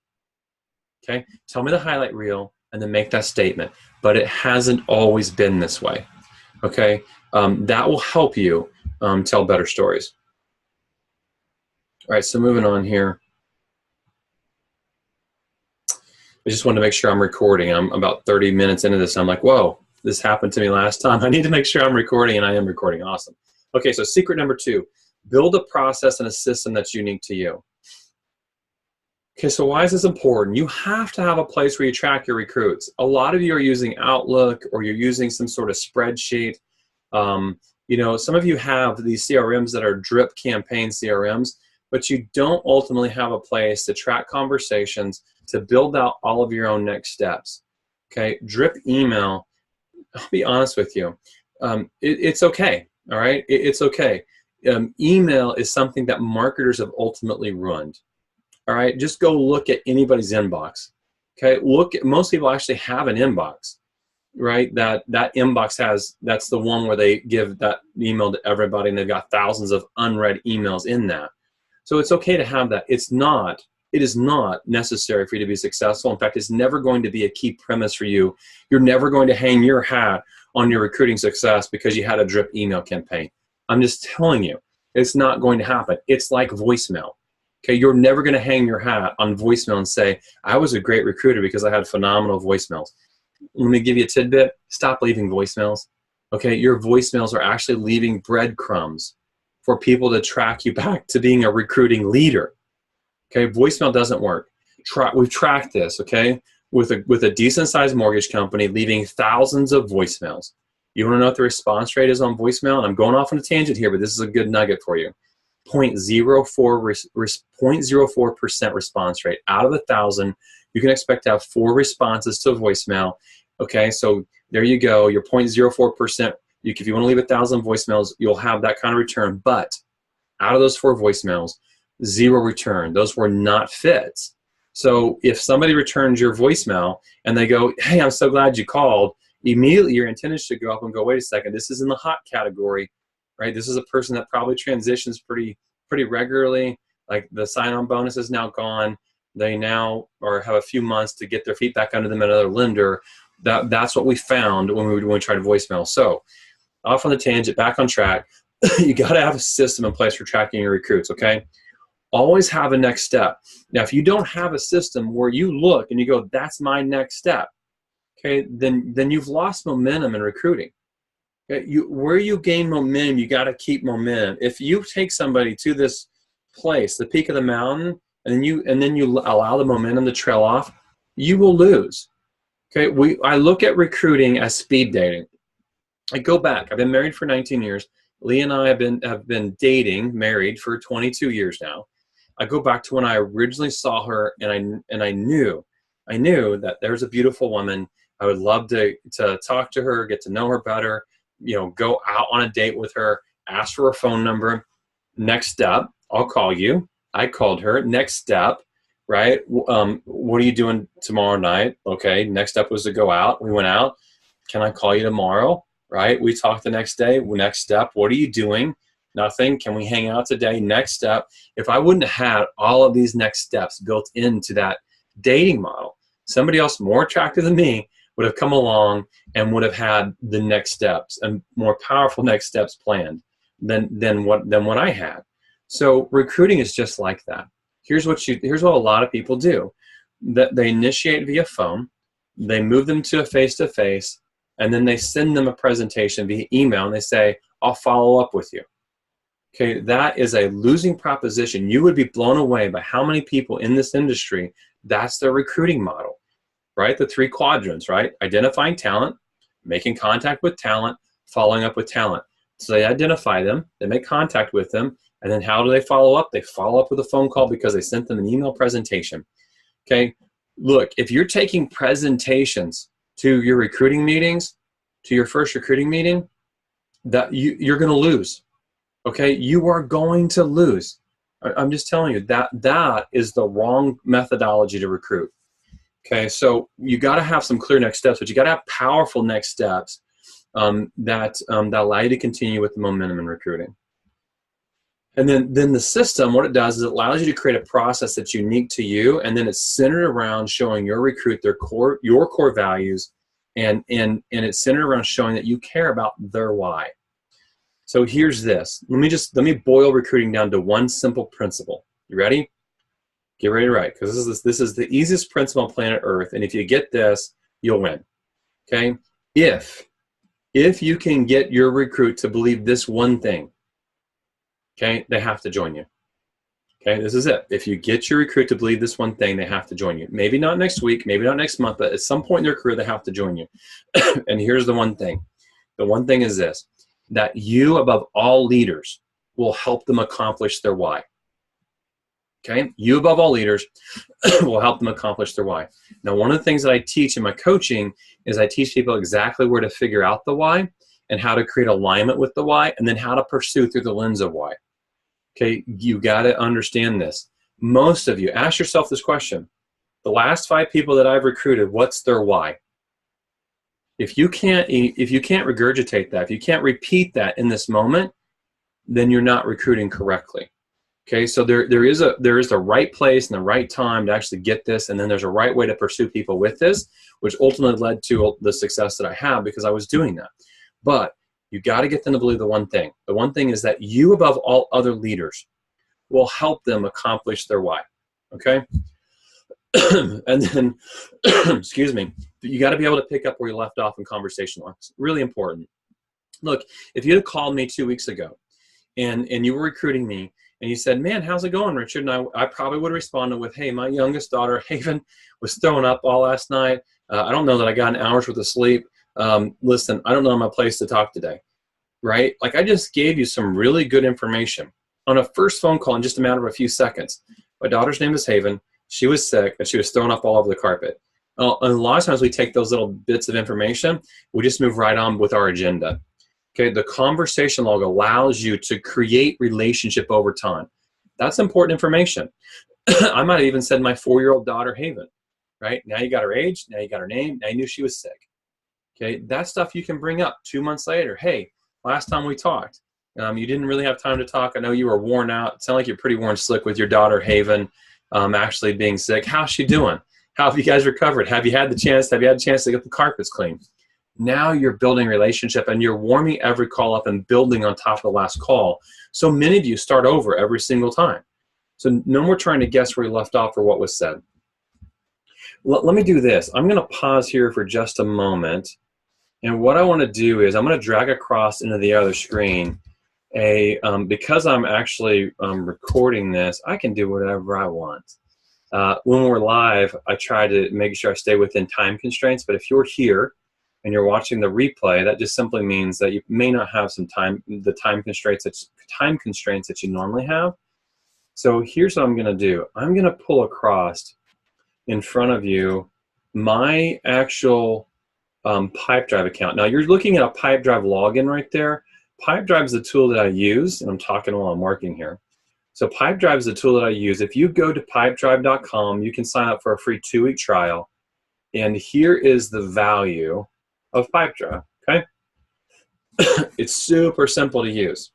Okay? Tell me the highlight reel and then make that statement. But it hasn't always been this way. Okay? That will help you tell better stories. All right, so moving on here. I just wanted to make sure I'm recording. I'm about 30 minutes into this. I'm like, whoa, this happened to me last time. I need to make sure I'm recording, and I am recording. Awesome. Okay, so secret number 2, build a process and a system that's unique to you. Okay, so why is this important? You have to have a place where you track your recruits. A lot of you are using Outlook, or you're using some sort of spreadsheet. Some of you have these CRMs that are drip campaign CRMs, but you don't ultimately have a place to track conversations, to build out all of your own next steps. Okay, drip email, I'll be honest with you, it's okay, all right? It's okay. Email is something that marketers have ultimately ruined. All right, just go look at anybody's inbox. Okay, most people actually have an inbox, right? That inbox that's the one where they give that email to everybody, and they've got thousands of unread emails in that. So it's okay to have that. It is not necessary for you to be successful. In fact, it's never going to be a key premise for you. You're never going to hang your hat on your recruiting success because you had a drip email campaign. I'm just telling you, it's not going to happen. It's like voicemail. Okay, you're never going to hang your hat on voicemail and say, I was a great recruiter because I had phenomenal voicemails. Let me give you a tidbit. Stop leaving voicemails. Okay, your voicemails are actually leaving breadcrumbs for people to track you back to being a recruiting leader. Okay, voicemail doesn't work. We've tracked this, okay, with a decent-sized mortgage company leaving thousands of voicemails. You want to know what the response rate is on voicemail? And I'm going off on a tangent here, but this is a good nugget for you. 0.04% response rate. Out of 1,000, you can expect to have 4 responses to a voicemail. Okay, so there you go. Your 0.04%. If you want to leave 1,000 voicemails, you'll have that kind of return. But out of those 4 voicemails, 0 return. Those were not fits. So if somebody returns your voicemail and they go, hey, I'm so glad you called, immediately your antennas should go up and go, wait a second, this is in the hot category, right? This is a person that probably transitions pretty regularly. Like the sign-on bonus is now gone. They now have a few months to get their feet back under them at another lender. That's what we found when we tried voicemail. So off on the tangent, back on track. You got to have a system in place for tracking your recruits, okay? Always have a next step. Now, if you don't have a system where you look and you go, that's my next step, okay, then you've lost momentum in recruiting. Okay? Where you gain momentum, you got to keep momentum. If you take somebody to this place, the peak of the mountain, and then you allow the momentum to trail off, you will lose. Okay, I look at recruiting as speed dating. I go back. I've been married for 19 years. Lee and I have been dating, married for 22 years now. I go back to when I originally saw her, and I knew that there's a beautiful woman. I would love to talk to her, get to know her better, go out on a date with her, ask for her phone number. Next step, I'll call you. I called her. Next step, right? What are you doing tomorrow night? Okay. Next step was to go out. We went out. Can I call you tomorrow? Right? We talked the next day. Next step, what are you doing? Nothing. Can we hang out today? Next step. If I wouldn't have had all of these next steps built into that dating model, somebody else more attractive than me would have come along and would have had the next steps and more powerful next steps planned than what I had. So recruiting is just like that. Here's what a lot of people do. That they initiate via phone, they move them to a face-to-face, and then they send them a presentation via email, and they say, I'll follow up with you. Okay, that is a losing proposition. You would be blown away by how many people in this industry, that's their recruiting model, right? The 3 quadrants, right? Identifying talent, making contact with talent, following up with talent. So they identify them, they make contact with them, and then how do they follow up? They follow up with a phone call because they sent them an email presentation. Okay, look, if you're taking presentations to your recruiting meetings, to your first recruiting meeting, that you're going to lose. Okay, you are going to lose. I'm just telling you that is the wrong methodology to recruit. Okay, so you got to have some clear next steps, but you got to have powerful next steps that allow you to continue with the momentum in recruiting. And then the system, what it does is it allows you to create a process that's unique to you, and then it's centered around showing your recruit your core values, and it's centered around showing that you care about their why. So here's this. Let me boil recruiting down to one simple principle. You ready? Get ready to write, because this is the easiest principle on planet Earth, and if you get this, you'll win. Okay? If you can get your recruit to believe this one thing, okay, they have to join you. Okay, this is it. If you get your recruit to believe this one thing, they have to join you. Maybe not next week, maybe not next month, but at some point in their career, they have to join you. And here's the one thing. The one thing is this, that you, above all leaders, will help them accomplish their why. Okay, you, above all leaders, will help them accomplish their why. Now, one of the things that I teach in my coaching is I teach people exactly where to figure out the why and how to create alignment with the why, and then how to pursue through the lens of why. Okay, you got to understand this. Most of you, ask yourself this question. The last 5 people that I've recruited, what's their why? If you can't regurgitate that, if you can't repeat that in this moment, then you're not recruiting correctly. Okay, so there is the right place and the right time to actually get this, and then there's a right way to pursue people with this, which ultimately led to the success that I have because I was doing that. But you got to get them to believe the one thing. The one thing is that you, above all other leaders, will help them accomplish their why. Okay? And then, excuse me, you got to be able to pick up where you left off in conversation. It's really important. Look, if you had called me 2 weeks ago and you were recruiting me and you said, man, how's it going, Richard? And I probably would have responded with, hey, my youngest daughter, Haven, was throwing up all last night. I don't know that I got an hour's worth of sleep. Listen, I don't know my place to talk today, right? Like, I just gave you some really good information on a first phone call in just a matter of a few seconds. My daughter's name is Haven. She was sick and she was throwing up all over the carpet. And a lot of times we take those little bits of information, we just move right on with our agenda. Okay, the conversation log allows you to create relationship over time. That's important information. I might have even said my 4-year-old daughter, Haven, right? Now you got her age, now you got her name, now you knew she was sick. Okay, that stuff you can bring up 2 months later. Hey, last time we talked, you didn't really have time to talk. I know you were worn out. It sounds like you're pretty worn slick with your daughter Haven actually being sick. How's she doing? How have you guys recovered? Have you had the chance? Have you had a chance to get the carpets clean? Now you're building relationship and you're warming every call up and building on top of the last call. So many of you start over every single time. So no more trying to guess where you left off or what was said. Let me do this. I'm going to pause here for just a moment. And what I want to do is I'm going to drag across into the other screen because I'm actually recording this, I can do whatever I want. When we're live, I try to make sure I stay within time constraints. But if you're here and you're watching the replay, that just simply means that you may not have the time constraints that you normally have. So here's what I'm going to do. I'm going to pull across in front of you my actual Pipedrive account. Now you're looking at a Pipedrive login right there. Pipedrive is the tool that I use, and I'm talking while I'm working here. So Pipedrive is the tool that I use. If you go to pipedrive.com, you can sign up for a free 2-week trial. And here is the value of Pipedrive, okay? It's super simple to use.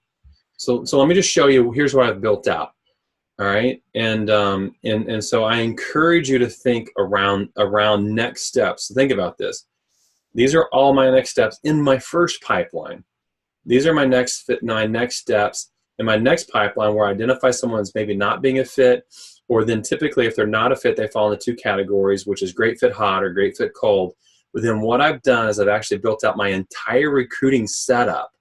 So let me just show you, here's what I've built out. All right, and so I encourage you to think around next steps. Think about this. These are all my next steps in my first pipeline. These are my next steps in my next pipeline where I identify someone as maybe not being a fit, or then typically if they're not a fit, they fall into 2 categories, which is great fit hot or great fit cold. But then what I've done is I've actually built out my entire recruiting setup,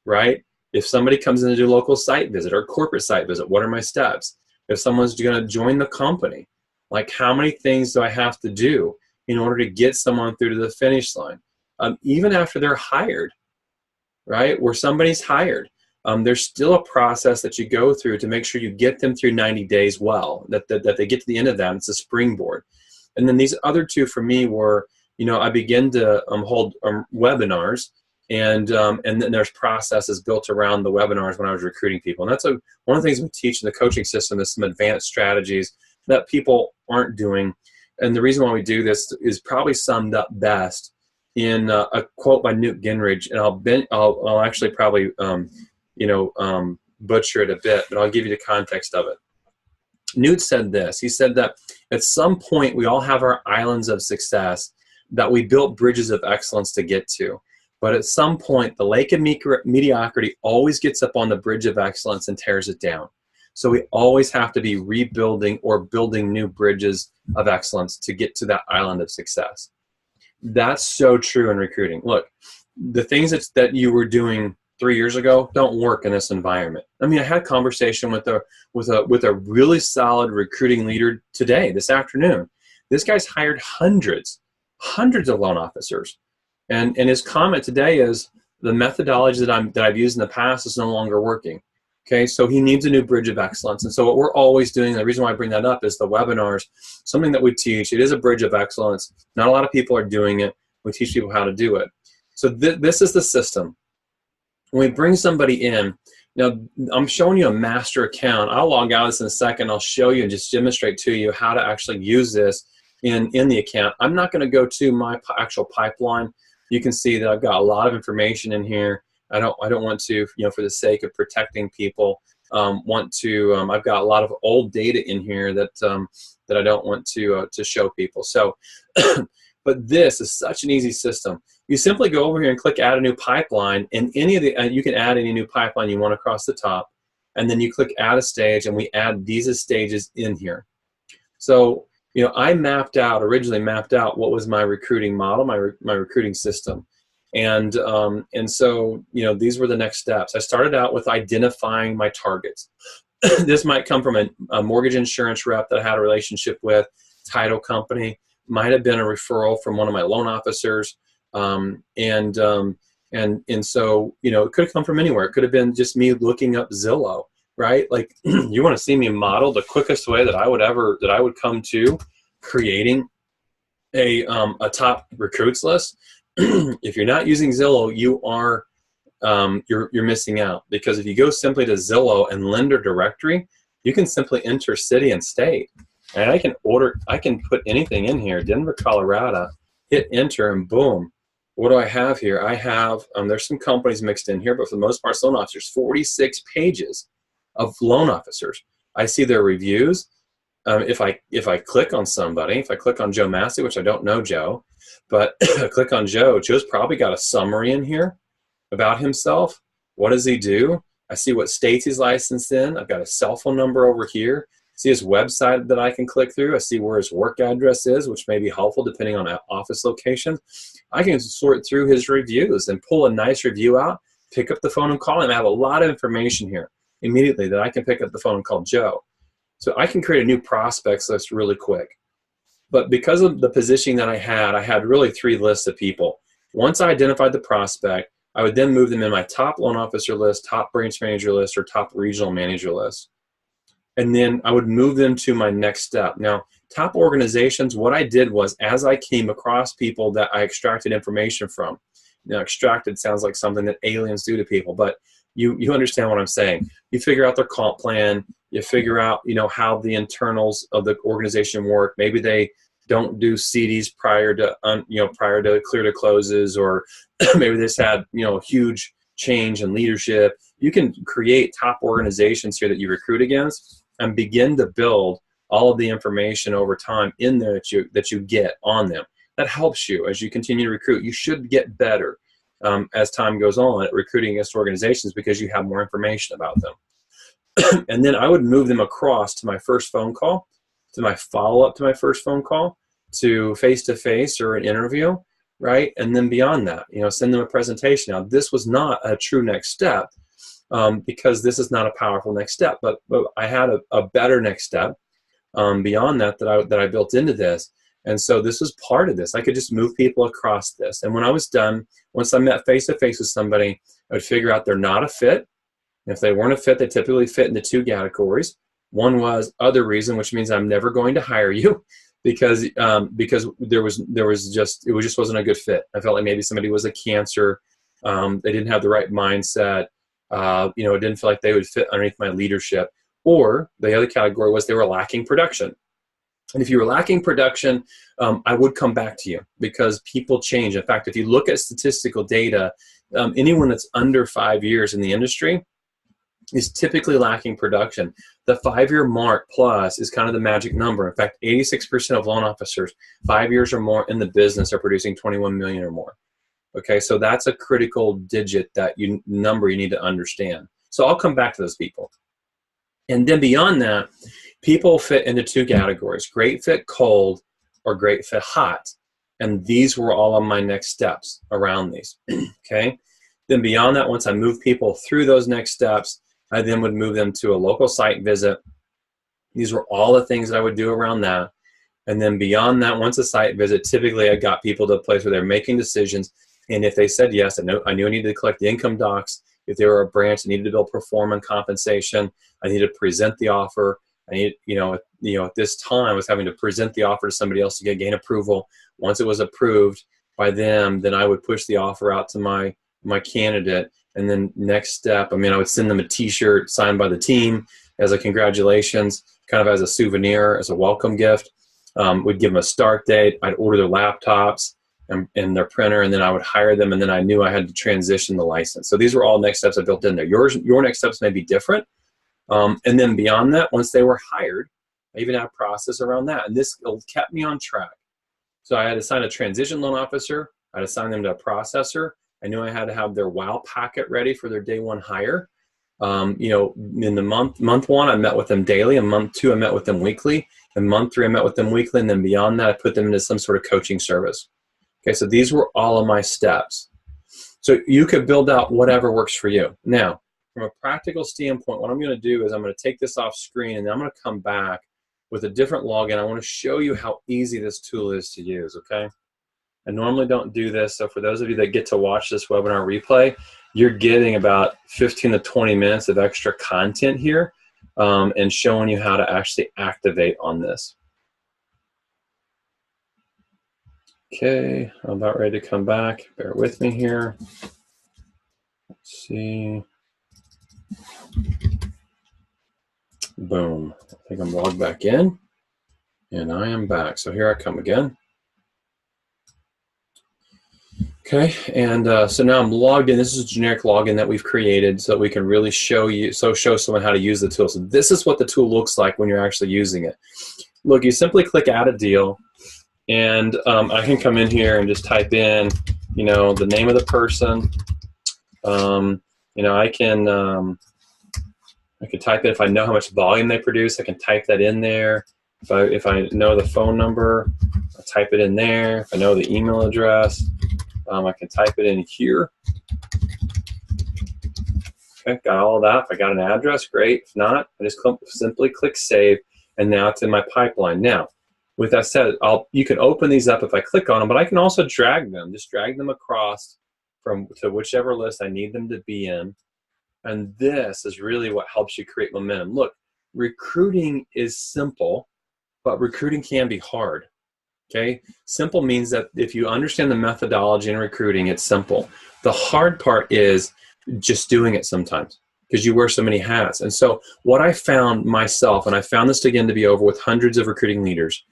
right? If somebody comes in to do a local site visit or corporate site visit, what are my steps? If someone's going to join the company, like how many things do I have to do in order to get someone through to the finish line? Even after they're hired, right? Where somebody's hired, there's still a process that you go through to make sure you get them through 90 days well, that they get to the end of that. It's a springboard. And then these other 2 for me were, I begin to hold webinars. And then there's processes built around the webinars when I was recruiting people. And that's one of the things we teach in the coaching system is some advanced strategies that people aren't doing. And the reason why we do this is probably summed up best in a quote by Newt Gingrich. And I'll actually probably butcher it a bit, but I'll give you the context of it. Newt said this. He said that at some point we all have our islands of success that we built bridges of excellence to get to. But at some point, the lake of mediocrity always gets up on the bridge of excellence and tears it down. So we always have to be rebuilding or building new bridges of excellence to get to that island of success. That's so true in recruiting. Look, the things that you were doing 3 years ago don't work in this environment. I mean, I had a conversation with a really solid recruiting leader today, this afternoon. This guy's hired hundreds of loan officers. And his comment today is the methodology that I've used in the past is no longer working. Okay, so he needs a new bridge of excellence. And so what we're always doing, the reason why I bring that up is the webinars, something that we teach. It is a bridge of excellence. Not a lot of people are doing it. We teach people how to do it. So this is the system. When we bring somebody in, now I'm showing you a master account. I'll log out of this in a second. I'll show you and just demonstrate to you how to actually use this in the account. I'm not going to go to my actual pipeline. You can see that I've got a lot of information in here. I don't want to, for the sake of protecting people, I've got a lot of old data in here that I don't want to show people. So, but this is such an easy system. You simply go over here and click Add a New Pipeline, and you can add any new pipeline you want across the top, and then you click Add a Stage, and we add these stages in here. So, I originally mapped out what was my recruiting model, my recruiting system. And so, these were the next steps. I started out with identifying my targets. This might come from a mortgage insurance rep that I had a relationship with, title company, might have been a referral from one of my loan officers. And so, it could have come from anywhere. It could have been just me looking up Zillow. Right? Like, you want to see me model the quickest way that I would come to creating a top recruits list. If you're not using Zillow, you're missing out, because if you go simply to Zillow and lender directory, you can simply enter city and state, and I can put anything in here, Denver, Colorado, hit enter, and boom, what do I have here? I have, there's some companies mixed in here, but for the most part, it's loan officers, 46 pages of loan officers. I see their reviews. If I click on somebody, if I click on Joe Massey, which I don't know Joe, but I click on Joe, Joe's probably got a summary in here about himself. What does he do? I see what states he's licensed in. I've got a cell phone number over here. See his website that I can click through. I see where his work address is, which may be helpful depending on office location. I can sort through his reviews and pull a nice review out, pick up the phone and call him. I have a lot of information here immediately that I can pick up the phone and call Joe. So I can create a new prospects list really quick. But because of the positioning that I had really 3 lists of people. Once I identified the prospect, I would then move them in my top loan officer list, top branch manager list, or top regional manager list. And then I would move them to my next step. Now, top organizations, what I did was as I came across people that I extracted information from, now extracted sounds like something that aliens do to people, but you understand what I'm saying. You figure out their comp plan, you figure out, how the internals of the organization work. Maybe they don't do CDs prior to clear to closes, or maybe this had, huge change in leadership. You can create top organizations here that you recruit against and begin to build all of the information over time in there that you get on them. That helps you as you continue to recruit. You should get better as time goes on at recruiting against organizations because you have more information about them. And then I would move them across to my first phone call, to my follow-up to my first phone call, to face-to-face or an interview, right? And then beyond that, send them a presentation. Now, this was not a true next step because this is not a powerful next step, but I had a better next step beyond that I built into this. And so this was part of this. I could just move people across this. And when I was done, once I met face-to-face with somebody, I would figure out they're not a fit. If they weren't a fit, they typically fit into 2 categories. One was other reason, which means I'm never going to hire you because it just wasn't a good fit. I felt like maybe somebody was a cancer. They didn't have the right mindset. It didn't feel like they would fit underneath my leadership. Or the other category was they were lacking production. And if you were lacking production, I would come back to you because people change. In fact, if you look at statistical data, anyone that's under 5 years in the industry is typically lacking production. The 5-year mark plus is kind of the magic number. In fact, 86% of loan officers 5 years or more in the business are producing 21 million or more. Okay, so that's a critical digit number you need to understand. So I'll come back to those people. And then beyond that, people fit into 2 categories, great fit cold or great fit hot. And these were all of my next steps around these, okay? Then beyond that, once I move people through those next steps, I then would move them to a local site visit. These were all the things that I would do around that. And then beyond that, once a site visit, typically I got people to a place where they're making decisions. And if they said yes, I knew I needed to collect the income docs. If they were a branch, I needed to build performance compensation. I needed to present the offer. I needed, at this time I was having to present the offer to somebody else to gain approval. Once it was approved by them, then I would push the offer out to my candidate. And then next step, I would send them a t-shirt signed by the team as a congratulations, kind of as a souvenir, as a welcome gift. We'd give them a start date. I'd order their laptops and their printer, and then I would hire them, and then I knew I had to transition the license. So these were all next steps I built in there. Your next steps may be different. And then beyond that, once they were hired, I even had a process around that. And this kept me on track. So I had to assign a transition loan officer. I had to assign them to a processor. I knew I had to have their wow packet ready for their day 1 hire. In the month 1, I met with them daily. In month 2, I met with them weekly. In month 3, I met with them weekly. And then beyond that, I put them into some sort of coaching service. Okay, so these were all of my steps. So you could build out whatever works for you. Now, from a practical standpoint, what I'm going to do is I'm going to take this off screen and I'm going to come back with a different login. I want to show you how easy this tool is to use, okay? I normally don't do this, so for those of you that get to watch this webinar replay, you're getting about 15 to 20 minutes of extra content here and showing you how to actually activate on this. Okay, I'm about ready to come back. Bear with me here. Let's see. Boom. I think I'm logged back in, and I am back. So here I come again. Okay, and so now I'm logged in. This is a generic login that we've created so that we can really show someone how to use the tool. So this is what the tool looks like when you're actually using it. Look, you simply click Add a Deal, and I can come in here and just type in, the name of the person. I could type in, if I know how much volume they produce, I can type that in there. If I know the phone number, I'll type it in there. If I know the email address, I can type it in here. Okay, got all that. If I got an address, great. If not, I just simply click Save, and now it's in my pipeline. Now, with that said, you can open these up if I click on them, but I can also drag them. Just drag them across to whichever list I need them to be in. And this is really what helps you create momentum. Look, recruiting is simple, but recruiting can be hard. Okay, simple means that if you understand the methodology in recruiting, it's simple. The hard part is just doing it sometimes because you wear so many hats. And so what I found myself, and I found this again to be over with hundreds of recruiting leaders,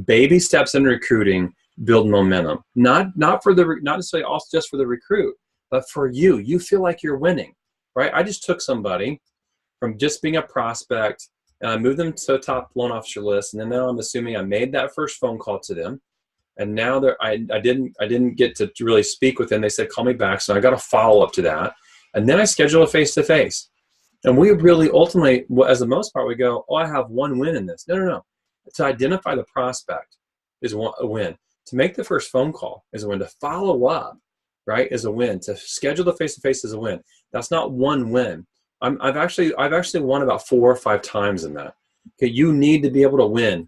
baby steps in recruiting build momentum. Not necessarily also just for the recruit, but for you. You feel like you're winning, right? I just took somebody from just being a prospect, and I moved them to a top loan officer list, and then now I'm assuming I made that first phone call to them, and now I didn't get to really speak with them. They said call me back, so I got a follow up to that, and then I scheduled a face to face. And we really ultimately, as the most part, we go, oh, I have one win in this. No. To identify the prospect is a win. To make the first phone call is a win. To follow up, right, is a win. To schedule the face to face is a win. That's not one win. I've actually won about 4 or 5 times in that. Okay, you need to be able to win.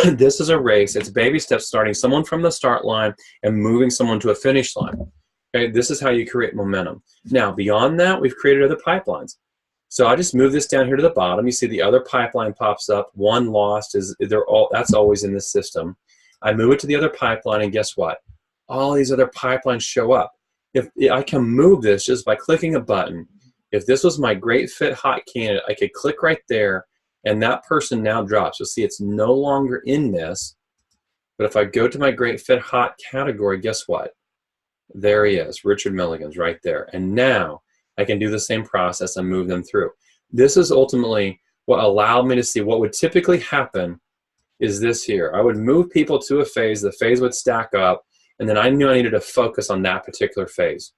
This is a race. It's baby steps, starting someone from the start line and moving someone to a finish line. Okay, this is how you create momentum. Now, beyond that, we've created other pipelines. So I just move this down here to the bottom. You see the other pipeline pops up. One lost that's always in this system. I move it to the other pipeline, and guess what? All these other pipelines show up. If I can move this just by clicking a button. If this was my great fit hot candidate, I could click right there, and that person now drops. You'll see it's no longer in this. But if I go to my great fit hot category, guess what? There he is, Richard Milligan's right there. And now I can do the same process and move them through. This is ultimately what allowed me to see what would typically happen is this here. I would move people to a phase, the phase would stack up, and then I knew I needed to focus on that particular phase.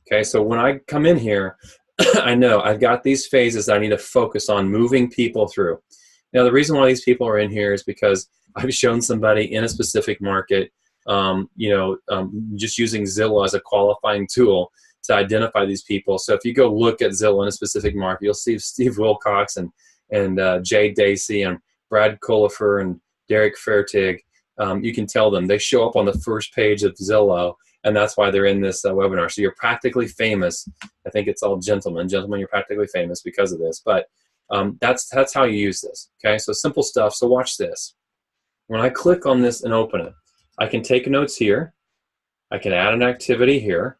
Okay, so when I come in here, I know I've got these phases that I need to focus on moving people through. Now, the reason why these people are in here is because I've shown somebody in a specific market, just using Zillow as a qualifying tool to identify these people. So if you go look at Zillow in a specific market, you'll see Steve Wilcox and Jay Dacey and Brad Colifer and Derek Fairtig. You can tell them. They show up on the first page of Zillow, and that's why they're in this webinar. So you're practically famous. I think it's all gentlemen. Gentlemen, you're practically famous because of this. But that's how you use this. Okay, so simple stuff. So watch this. When I click on this and open it, I can take notes here. I can add an activity here.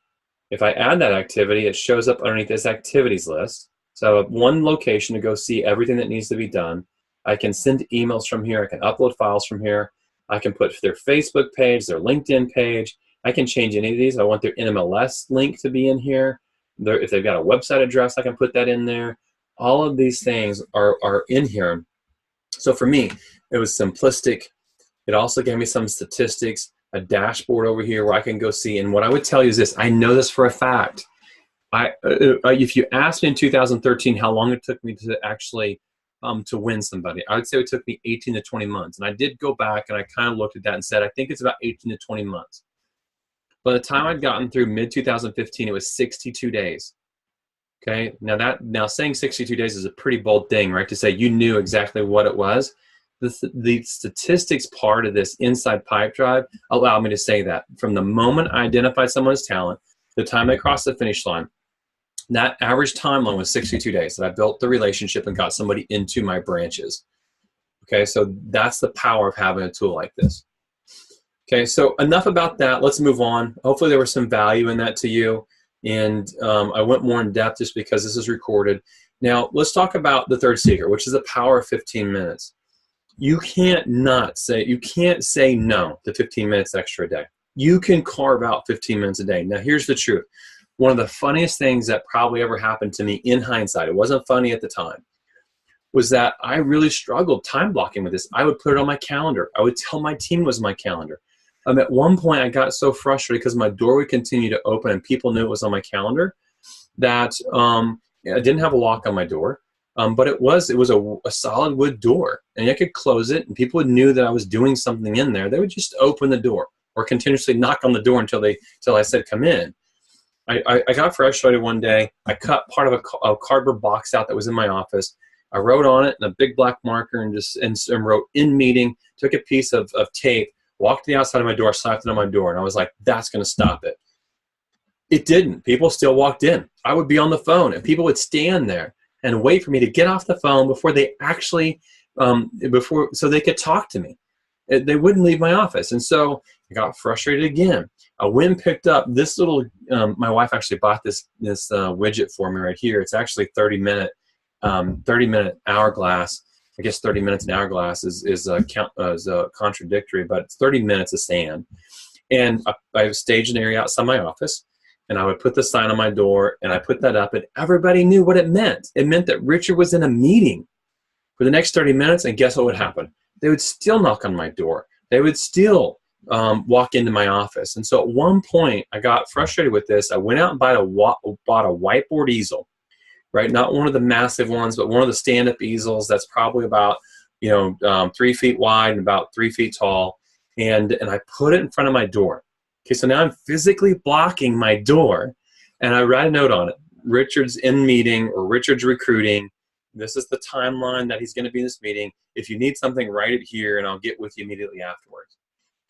If I add that activity, it shows up underneath this activities list. So I have one location to go see everything that needs to be done. I can send emails from here. I can upload files from here. I can put their Facebook page, their LinkedIn page. I can change any of these. I want their NMLS link to be in here. If they've got a website address, I can put that in there. All of these things are in here. So for me, it was simplistic. It also gave me some statistics, a dashboard over here where I can go see. And what I would tell you is this. I know this for a fact. If you asked me in 2013 how long it took me to actually to win somebody, I would say it took me 18 to 20 months. And I did go back and I kind of looked at that and said, I think it's about 18 to 20 months. By the time I'd gotten through mid-2015, it was 62 days. Okay, now saying 62 days is a pretty bold thing, right? To say you knew exactly what it was. The statistics part of this inside pipe drive allowed me to say that. From the moment I identified someone's talent, the time they crossed the finish line, that average timeline was 62 days that I built the relationship and got somebody into my branches. Okay, so that's the power of having a tool like this. Okay, so enough about that. Let's move on. Hopefully there was some value in that to you. And I went more in depth just because this is recorded. Now, let's talk about the third secret, which is the power of 15 minutes. You can't say no to 15 minutes extra a day. You can carve out 15 minutes a day. Now, here's the truth. One of the funniest things that probably ever happened to me in hindsight, it wasn't funny at the time, was that I really struggled time blocking with this. I would put it on my calendar. I would tell my team it was my calendar. At one point, I got so frustrated because my door would continue to open and people knew it was on my calendar that I didn't have a lock on my door, but it was a solid wood door, and I could close it, and people knew that I was doing something in there. They would just open the door or continuously knock on the door until I said, come in. I got frustrated one day. I cut part of a cardboard box out that was in my office. I wrote on it in a big black marker and wrote "in meeting," took a piece of tape, walked to the outside of my door, slapped it on my door, and I was like, that's going to stop it. It didn't. People still walked in. I would be on the phone, and people would stand there and wait for me to get off the phone before they actually, so they could talk to me. They wouldn't leave my office. And so I got frustrated again. I went and picked up this little, my wife actually bought this widget for me right here. It's actually 30-minute hourglass. I guess 30 minutes an hourglass is contradictory, but it's 30 minutes of sand. And I staged an area outside my office, and I would put the sign on my door, and I put that up, and everybody knew what it meant. It meant that Richard was in a meeting for the next 30 minutes, and guess what would happen? They would still knock on my door. They would still walk into my office. And so at one point, I got frustrated with this. I went out and bought a whiteboard easel, right? Not one of the massive ones, but one of the stand-up easels that's probably about 3 feet wide and about 3 feet tall. And I put it in front of my door. Okay, so now I'm physically blocking my door, and I write a note on it. Richard's in meeting, or Richard's recruiting. This is the timeline that he's going to be in this meeting. If you need something, write it here, and I'll get with you immediately afterwards.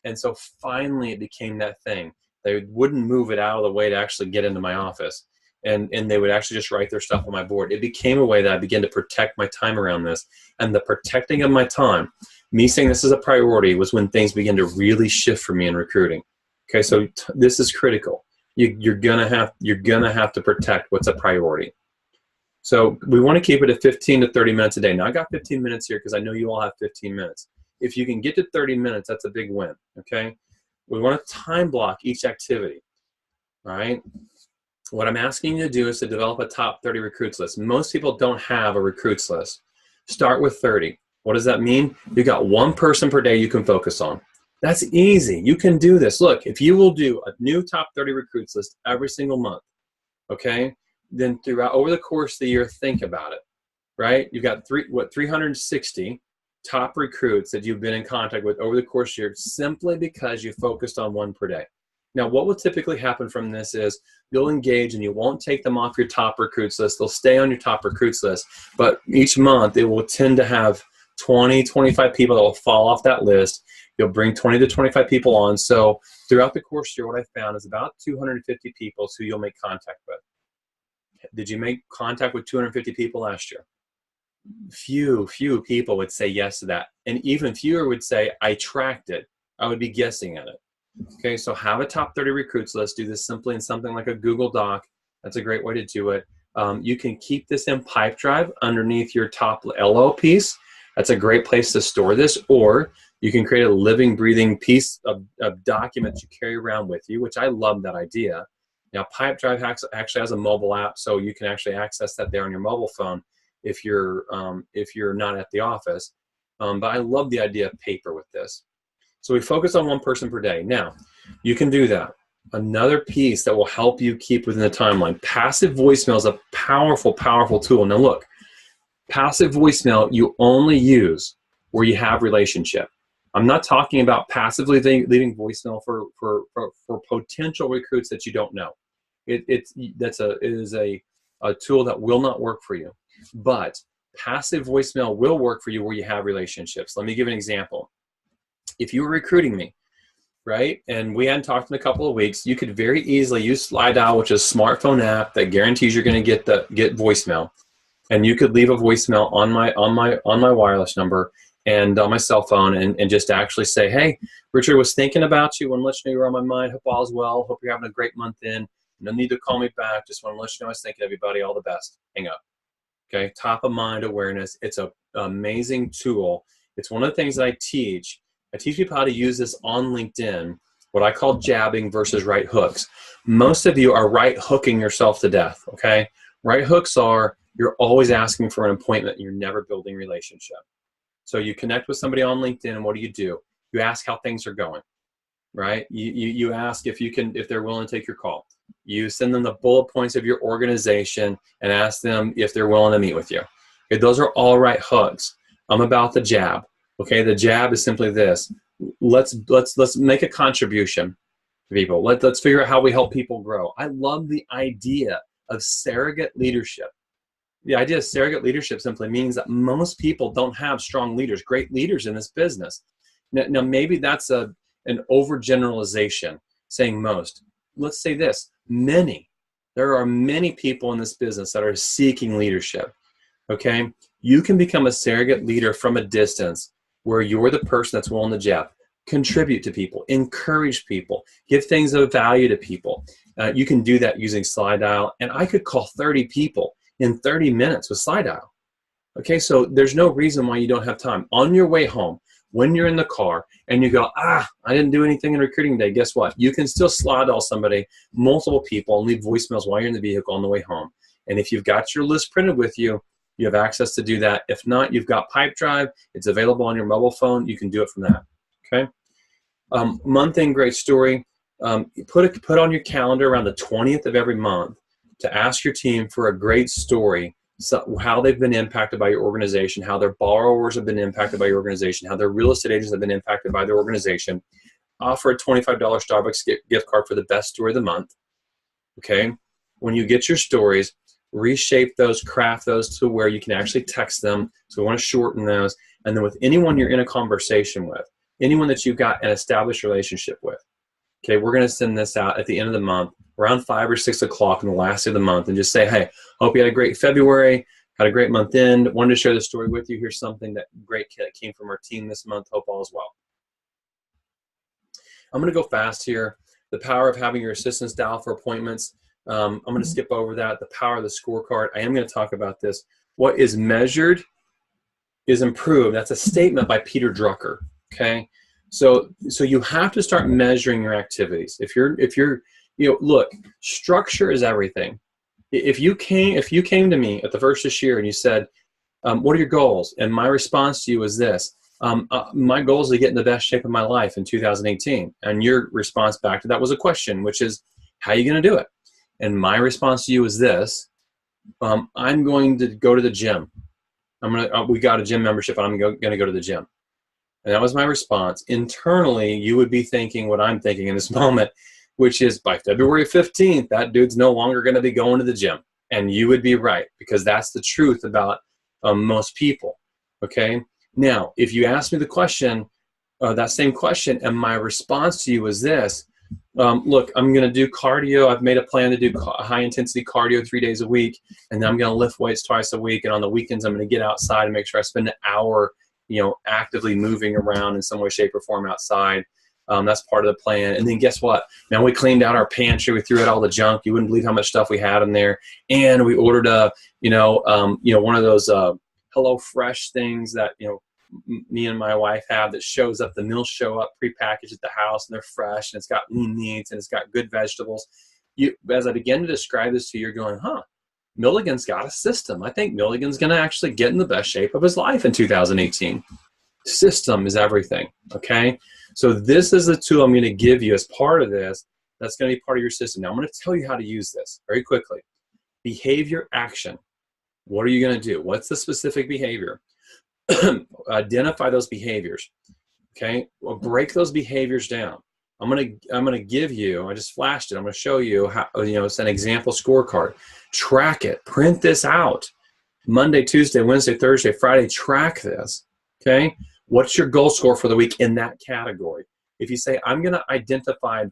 And so finally it became that thing. They wouldn't move it out of the way to actually get into my office. And they would actually just write their stuff on my board. It became a way that I began to protect my time around this. And the protecting of my time, me saying this is a priority, was when things began to really shift for me in recruiting. Okay, so this is critical. You're gonna have to protect what's a priority. So we want to keep it at 15 to 30 minutes a day. Now I got 15 minutes here because I know you all have 15 minutes. If you can get to 30 minutes, that's a big win. Okay, we want to time block each activity. All right. What I'm asking you to do is to develop a top 30 recruits list. Most people don't have a recruits list. Start with 30. What does that mean? You got one person per day you can focus on. That's easy. You can do this. Look, if you will do a new top 30 recruits list every single month, okay, then over the course of the year, think about it, right? You've got 360 top recruits that you've been in contact with over the course of the year simply because you focused on one per day. Now, what will typically happen from this is you'll engage and you won't take them off your top recruits list. They'll stay on your top recruits list, but each month it will tend to have 20, 25 people that will fall off that list. You'll bring 20 to 25 people on. So throughout the course of the year, what I found is about 250 people who you'll make contact with. Did you make contact with 250 people last year? Few people would say yes to that. And even fewer would say, I tracked it. I would be guessing at it. Okay, so have a top 30 recruits list. Do this simply in something like a Google Doc. That's a great way to do it. You can keep this in Pipedrive underneath your top LO piece. That's a great place to store this. Or you can create a living, breathing piece of documents you carry around with you, which I love that idea. Now, Pipedrive actually has a mobile app, so you can actually access that there on your mobile phone if you're not at the office. But I love the idea of paper with this. So we focus on one person per day. Now, you can do that. Another piece that will help you keep within the timeline. Passive voicemail is a powerful, powerful tool. Now look, passive voicemail you only use where you have relationship. I'm not talking about passively leaving voicemail for potential recruits that you don't know. It is a tool that will not work for you. But passive voicemail will work for you where you have relationships. Let me give an example. If you were recruiting me, right, and we hadn't talked in a couple of weeks, you could very easily use Slide Dial, which is a smartphone app that guarantees you're going to get voicemail, and you could leave a voicemail on my wireless number and on my cell phone, and just actually say, hey, Richard was thinking about you. Want to let you know you're on my mind. Hope all is well. Hope you're having a great month in. No need to call me back. Just want to let you know I was thinking of everybody. All the best. Hang up. Okay, top of mind awareness. It's an amazing tool. It's one of the things that I teach. I teach people how to use this on LinkedIn what I call jabbing versus right hooks. Most of you are right hooking yourself to death, okay? Right hooks are, you're always asking for an appointment. You're never building relationship. So you connect with somebody on LinkedIn, and what do? You ask how things are going, right? You ask if they're willing to take your call. You send them the bullet points of your organization and ask them if they're willing to meet with you. Okay, those are all right hooks. I'm about the jab. Okay, the jab is simply this. Let's make a contribution to people. Let's figure out how we help people grow. I love the idea of surrogate leadership. The idea of surrogate leadership simply means that most people don't have strong leaders, great leaders in this business. Now maybe that's an overgeneralization, saying most. Let's say this, many. There are many people in this business that are seeking leadership, okay? You can become a surrogate leader from a distance where you're the person that's willing to jab, contribute to people, encourage people, give things of value to people. You can do that using slide dial, and I could call 30 people in 30 minutes with slide dial. Okay, so there's no reason why you don't have time. On your way home, when you're in the car and you go, I didn't do anything in recruiting day, guess what? You can still slide dial somebody, multiple people, and leave voicemails while you're in the vehicle on the way home. And if you've got your list printed with you, you have access to do that. If not, you've got Pipedrive. It's available on your mobile phone. You can do it from that, okay? Month end great story. Put on your calendar around the 20th of every month to ask your team for a great story, so how they've been impacted by your organization, how their borrowers have been impacted by your organization, how their real estate agents have been impacted by their organization. Offer a $25 Starbucks gift card for the best story of the month, okay? When you get your stories, reshape those, craft those to where you can actually text them. So we want to shorten those. And then with anyone you're in a conversation with, anyone that you've got an established relationship with, okay, we're going to send this out at the end of the month, around 5 or 6 o'clock in the last day of the month, and just say, hey, hope you had a great February, had a great month end, wanted to share the story with you. Here's something that great that came from our team this month. Hope all is well. I'm going to go fast here. The power of having your assistants dial for appointments. I'm going to skip over that. The power of the scorecard. I am going to talk about this. What is measured is improved. That's a statement by Peter Drucker. Okay, so you have to start measuring your activities. If you're look, structure is everything. If you came to me at the first of this year and you said, what are your goals? And my response to you was this. My goal is to get in the best shape of my life in 2018. And your response back to that was a question, which is, how are you going to do it? And my response to you is this. I'm going to go to the gym. We got a gym membership, and I'm going to go to the gym. And that was my response. Internally, you would be thinking what I'm thinking in this moment, which is by February 15th, that dude's no longer going to be going to the gym. And you would be right, because that's the truth about most people, okay? Now, if you ask me the question, that same question, and my response to you is this, look, I'm going to do cardio. I've made a plan to do high-intensity cardio 3 days a week, and then I'm going to lift weights twice a week, and on the weekends, I'm going to get outside and make sure I spend an hour actively moving around in some way, shape, or form outside. That's part of the plan. And then guess what? Now we cleaned out our pantry. We threw out all the junk. You wouldn't believe how much stuff we had in there. And we ordered one of those Hello Fresh things that me and my wife have that shows up. The meals show up prepackaged at the house, and they're fresh, and it's got lean meats, and it's got good vegetables. As I begin to describe this to you, you're going, Milligan's got a system. I think Milligan's going to actually get in the best shape of his life in 2018. System is everything, okay? So this is the tool I'm going to give you as part of this. That's going to be part of your system. Now I'm going to tell you how to use this very quickly. Behavior action. What are you going to do? What's the specific behavior? Identify those behaviors, okay? Well, break those behaviors down. I'm gonna give you, I just flashed it, I'm gonna show you how, it's an example scorecard. Track it, print this out. Monday, Tuesday, Wednesday, Thursday, Friday, track this, okay? What's your goal score for the week in that category? If you say, I'm gonna identify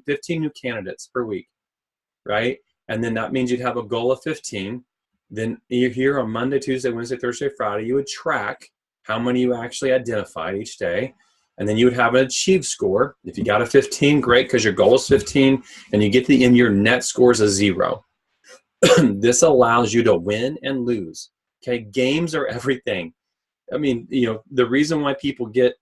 15 new candidates per week, right? And then that means you'd have a goal of 15. Then you're here on Monday, Tuesday, Wednesday, Thursday, Friday, you would track how many you actually identified each day. And then you would have an achieved score. If you got a 15, great, because your goal is 15, and you get to the end, your net score is a 0. This allows you to win and lose. Okay, games are everything. I mean, the reason why people get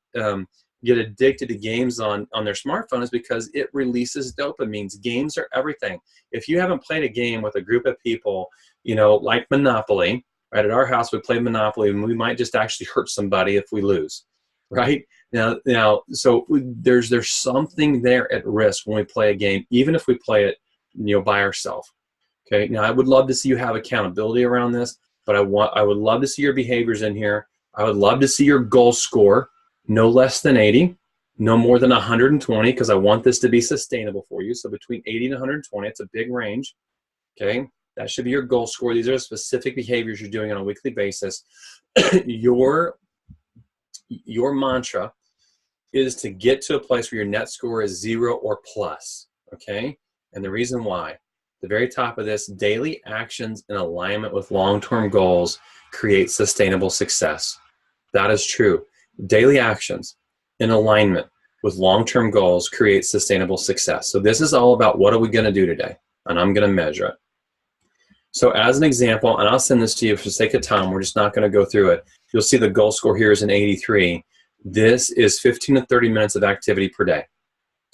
get addicted to games on their smartphone is because it releases dopamines. Games are everything. If you haven't played a game with a group of people, like Monopoly, right? At our house, we play Monopoly, and we might just actually hurt somebody if we lose, right? Now, so there's something there at risk when we play a game, even if we play it, by ourselves. Okay. Now, I would love to see you have accountability around this, but I would love to see your behaviors in here. I would love to see your goal score no less than 80, no more than 120, because I want this to be sustainable for you. So between 80 and 120, it's a big range. Okay. That should be your goal score. These are specific behaviors you're doing on a weekly basis. Your mantra is to get to a place where your net score is 0 or plus. Okay. And the reason why, the very top of this, daily actions in alignment with long-term goals create sustainable success. That is true. Daily actions in alignment with long-term goals create sustainable success. So this is all about what are we going to do today? And I'm going to measure it. So as an example, and I'll send this to you for the sake of time, we're just not going to go through it. You'll see the goal score here is an 83. This is 15 to 30 minutes of activity per day.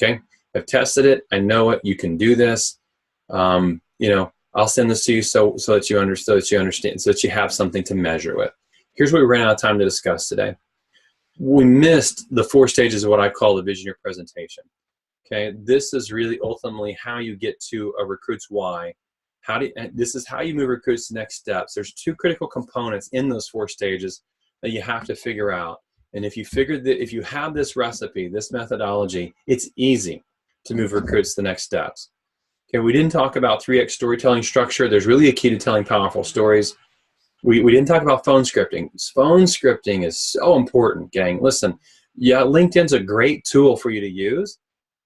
Okay? I've tested it. I know it. You can do this. I'll send this to you so that you understand, so that you have something to measure with. Here's what we ran out of time to discuss today. We missed the 4 stages of what I call the visionary presentation. Okay, this is really ultimately how you get to a recruit's why. This is how you move recruits to next steps. There's 2 critical components in those 4 stages that you have to figure out. And if you have this recipe, this methodology, it's easy to move recruits to the next steps. Okay, we didn't talk about 3X storytelling structure. There's really a key to telling powerful stories. We didn't talk about phone scripting. Phone scripting is so important, gang. Listen, yeah, LinkedIn's a great tool for you to use,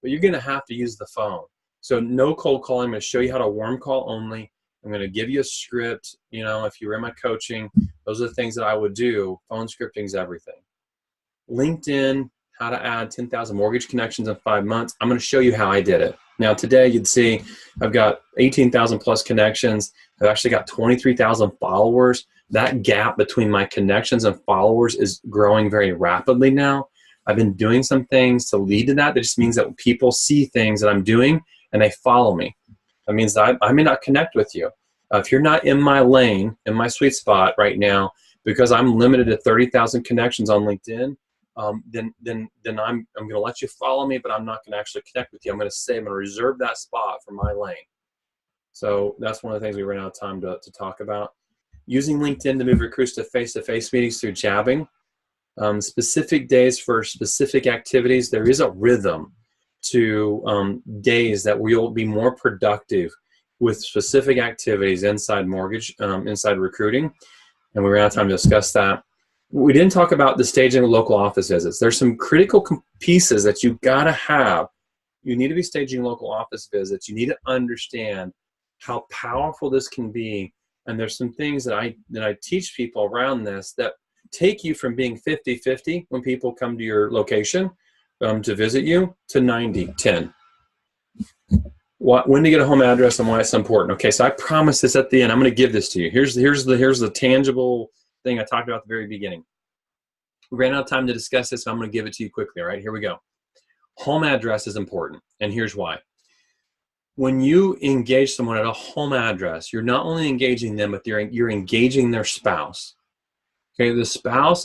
but you're going to have to use the phone. So no cold calling. I'm going to show you how to warm call only. I'm going to give you a script. If you were in my coaching, those are the things that I would do. Phone scripting is everything. LinkedIn, how to add 10,000 mortgage connections in 5 months. I'm going to show you how I did it. Now today you'd see I've got 18,000 plus connections. I've actually got 23,000 followers. That gap between my connections and followers is growing very rapidly now. I've been doing some things to lead to that. That just means that people see things that I'm doing and they follow me. That means that I may not connect with you. If you're not in my lane, in my sweet spot right now, because I'm limited to 30,000 connections on LinkedIn, then I'm going to let you follow me, but I'm not going to actually connect with you. I'm going to reserve that spot for my lane. So that's one of the things we ran out of time to talk about. Using LinkedIn to move recruits to face-to-face meetings through jabbing. Specific days for specific activities. There is a rhythm to days that we'll be more productive with specific activities inside mortgage, inside recruiting. And we ran out of time to discuss that. We didn't talk about the staging of local office visits. There's some critical pieces that you gotta have. You need to be staging local office visits. You need to understand how powerful this can be. And there's some things that I teach people around this that take you from being 50-50 when people come to your location to visit you to 90-10. When to get a home address and why it's important. Okay, so I promise this at the end. I'm going to give this to you. Here's the tangible thing I talked about at the very beginning. We ran out of time to discuss this, so I'm going to give it to you quickly. All right, here we go. Home address is important, and here's why. When you engage someone at a home address, you're not only engaging them, but you're engaging their spouse. Okay, the spouse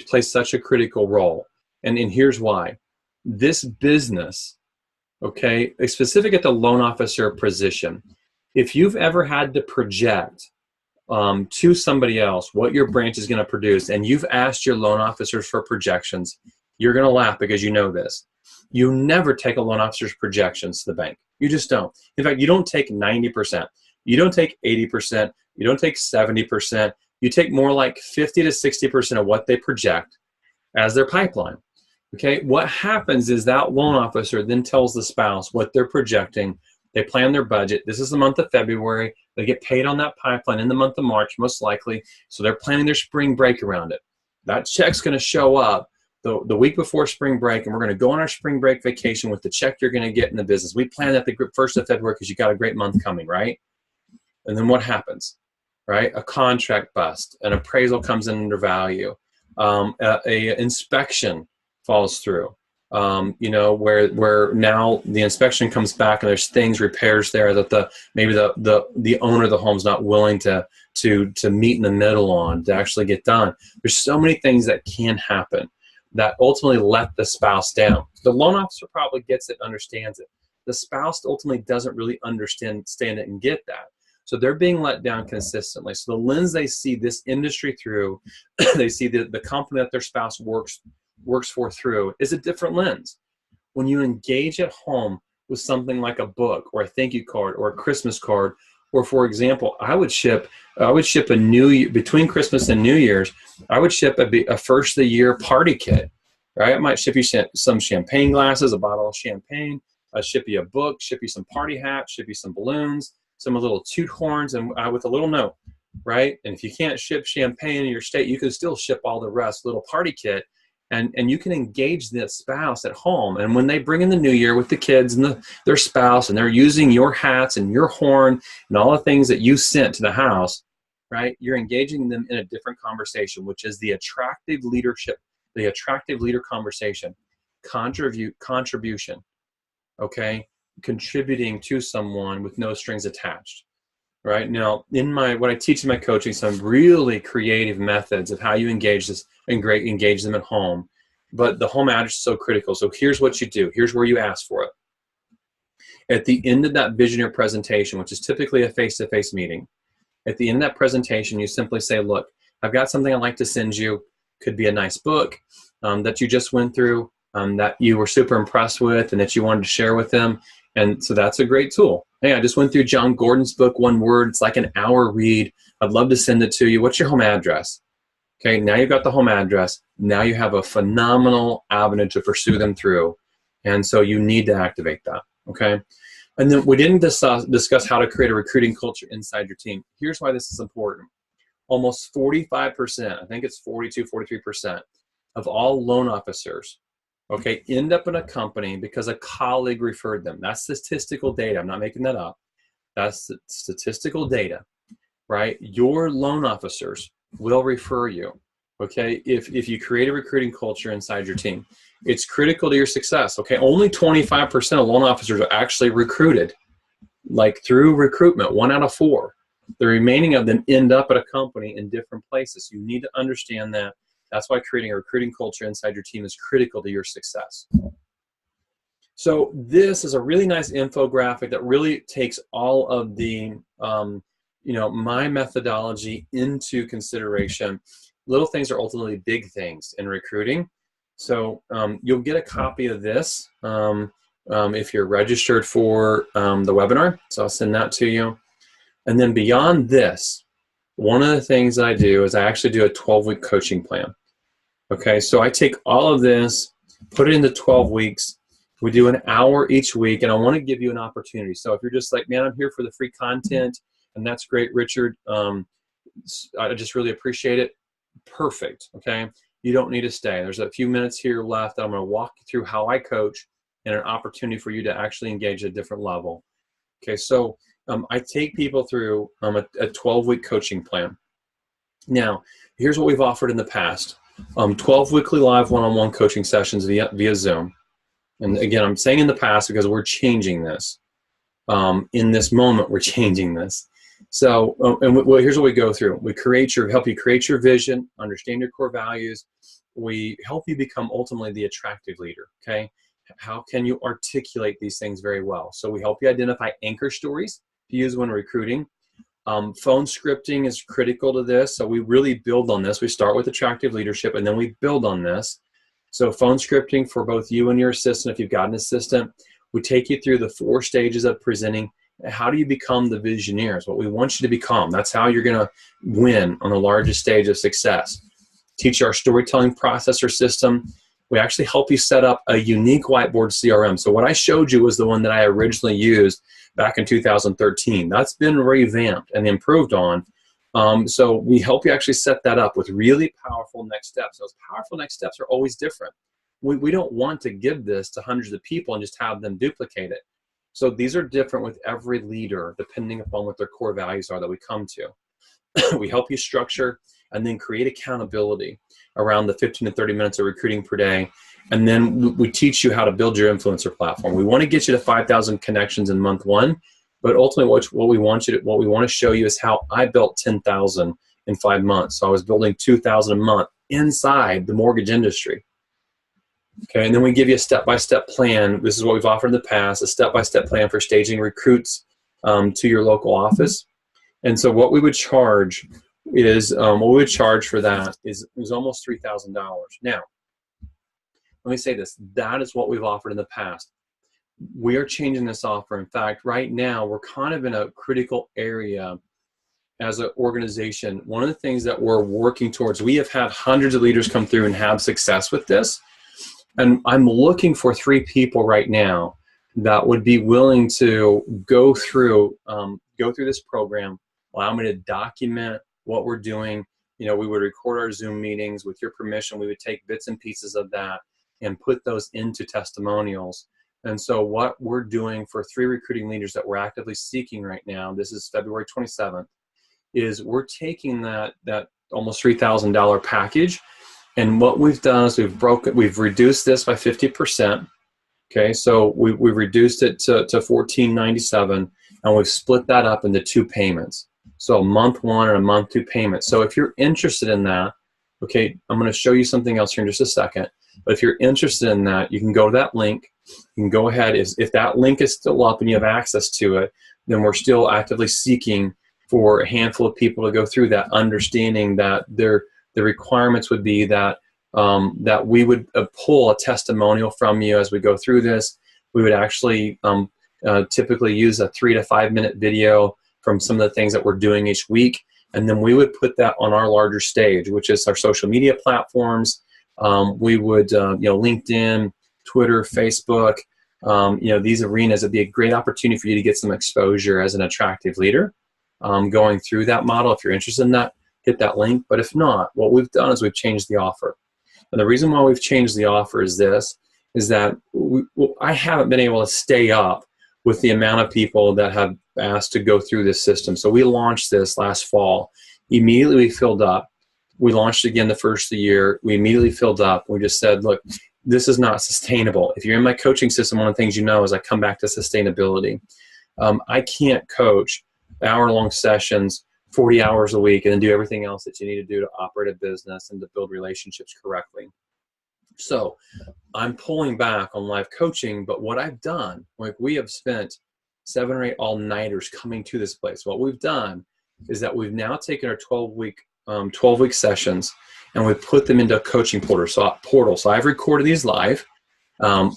plays such a critical role, and here's why. This business, okay, specific at the loan officer position, if you've ever had to project to somebody else what your branch is going to produce, and you've asked your loan officers for projections, you're going to laugh because you know this. You never take a loan officer's projections to the bank. You just don't. In fact, you don't take 90%. You don't take 80%. You don't take 70%. You take more like 50 to 60% of what they project as their pipeline. Okay, what happens is that loan officer then tells the spouse what they're projecting. They plan their budget. This is the month of February. They get paid on that pipeline in the month of March, most likely. So they're planning their spring break around it. That check's going to show up the week before spring break, and we're going to go on our spring break vacation with the check you're going to get in the business. We plan that the 1st of February because you got a great month coming, right? And then what happens, right? A contract bust, an appraisal comes in under value, a inspection falls through, You know, where now the inspection comes back and there's things, repairs there that maybe the owner of the home's not willing to meet in the middle on to actually get done. There's so many things that can happen that ultimately let the spouse down. The loan officer probably gets it, understands it. The spouse ultimately doesn't really understand it and get that. So they're being let down consistently. So the lens they see this industry through, they see the company that their spouse works for through, is a different lens. When you engage at home with something like a book or a thank you card or a Christmas card, or for example, I would ship a between Christmas and New Year's, I would ship a first of the year party kit, right? I might ship you some champagne glasses, a bottle of champagne, ship you a book, ship you some party hats, ship you some balloons, some little toot horns, and with a little note, right? And if you can't ship champagne in your state, you can still ship all the rest, little party kit, and you can engage the spouse at home. And when they bring in the new year with the kids and their spouse, and they're using your hats and your horn and all the things that you sent to the house, right? You're engaging them in a different conversation, which is the attractive leader conversation, contribution, okay? Contributing to someone with no strings attached. Right now, what I teach in my coaching, some really creative methods of how you engage them at home. But the home address is so critical. So here's what you do. Here's where you ask for it. At the end of that visionary presentation, which is typically a face-to-face meeting, at the end of that presentation, you simply say, look, I've got something I'd like to send you. Could be a nice book that you just went through, that you were super impressed with and that you wanted to share with them. And so that's a great tool. Hey, I just went through John Gordon's book, One Word. It's like an hour read. I'd love to send it to you. What's your home address? Okay, now you've got the home address. Now you have a phenomenal avenue to pursue them through. And so you need to activate that, okay? And then we didn't discuss how to create a recruiting culture inside your team. Here's why this is important. Almost 45%, I think it's 42, 43% of all loan officers, okay, end up in a company because a colleague referred them. That's statistical data. I'm not making that up. That's statistical data, right? Your loan officers will refer you, okay, if you create a recruiting culture inside your team. It's critical to your success, okay? Only 25% of loan officers are actually recruited, like through recruitment, 1 out of 4. The remaining of them end up at a company in different places. You need to understand that. That's why creating a recruiting culture inside your team is critical to your success. So this is a really nice infographic that really takes all of the, my methodology into consideration. Little things are ultimately big things in recruiting. So you'll get a copy of this if you're registered for the webinar. So I'll send that to you. And then beyond this, one of the things that I do is I actually do a 12-week coaching plan. Okay, so I take all of this, put it into 12 weeks. We do an hour each week, and I want to give you an opportunity. So if you're just like, man, I'm here for the free content, and that's great, Richard. I just really appreciate it. Perfect, okay? You don't need to stay. There's a few minutes here left that I'm going to walk you through how I coach and an opportunity for you to actually engage at a different level. Okay, so I take people through a 12-week coaching plan. Now, here's what we've offered in the past. 12 weekly live one-on-one coaching sessions via Zoom. And again, I'm saying in the past because we're changing this. In this moment, we're changing this. So, here's what we go through. We help you create your vision, understand your core values. We help you become ultimately the attractive leader, okay? How can you articulate these things very well? So we help you identify anchor stories to use when recruiting. Phone scripting is critical to this, so we really build on this. We start with attractive leadership, and then we build on this. So phone scripting for both you and your assistant, if you've got an assistant. We take you through the 4 stages of presenting. How do you become the visioneer? Is what we want you to become. That's how you're going to win on the largest stage of success. Teach you our storytelling process or system. We actually help you set up a unique whiteboard CRM. So what I showed you was the one that I originally used back in 2013. That's been revamped and improved on. So we help you actually set that up with really powerful next steps. Those powerful next steps are always different. We don't want to give this to hundreds of people and just have them duplicate it. So these are different with every leader, depending upon what their core values are that we come to. We help you structure and then create accountability around the 15 to 30 minutes of recruiting per day. And then we teach you how to build your influencer platform. We want to get you to 5,000 connections in month 1, but ultimately what we want to show you is how I built 10,000 in 5 months. So I was building 2,000 a month inside the mortgage industry. Okay, and then we give you a step-by-step plan. This is what we've offered in the past, a step-by-step plan for staging recruits to your local office. And so what we would charge is, for that is almost $3,000. Now, let me say this, that is what we've offered in the past. We are changing this offer. In fact, right now, we're kind of in a critical area as an organization. One of the things that we're working towards, we have had hundreds of leaders come through and have success with this. And I'm looking for 3 people right now that would be willing to go through this program, allow me to document what we're doing. You know, we would record our Zoom meetings. With your permission, we would take bits and pieces of that and put those into testimonials. And so what we're doing for 3 recruiting leaders that we're actively seeking right now, this is February 27th, is we're taking that almost $3,000 package, and what we've done is we've reduced this by 50%. Okay, so we've reduced it to $1,497, and we've split that up into 2 payments. So a month 1 and a month 2 payment. So if you're interested in that, okay, I'm going to show you something else here in just a second. But if you're interested in that, you can go to that link. You can go ahead. If that link is still up and you have access to it, then we're still actively seeking for a handful of people to go through that, understanding that the requirements would be that that we would pull a testimonial from you as we go through this. We would actually typically use a 3 to 5 minute video from some of the things that we're doing each week, and then we would put that on our larger stage, which is our social media platforms. We would, LinkedIn, Twitter, Facebook, these arenas. It'd be a great opportunity for you to get some exposure as an attractive leader going through that model. If you're interested in that, hit that link. But if not, what we've done is we've changed the offer. And the reason why we've changed the offer is that I haven't been able to stay up with the amount of people that have asked to go through this system. So we launched this last fall. Immediately we filled up. We launched again the first of the year. We immediately filled up. We just said, look, this is not sustainable. If you're in my coaching system, one of the things you know is I come back to sustainability. I can't coach hour-long sessions, 40 hours a week, and then do everything else that you need to do to operate a business and to build relationships correctly. So I'm pulling back on live coaching, but what I've done, like we have spent 7 or 8 all-nighters coming to this place. What we've done is that we've now taken our 12-week sessions and we've put them into a coaching portal. So I've recorded these live,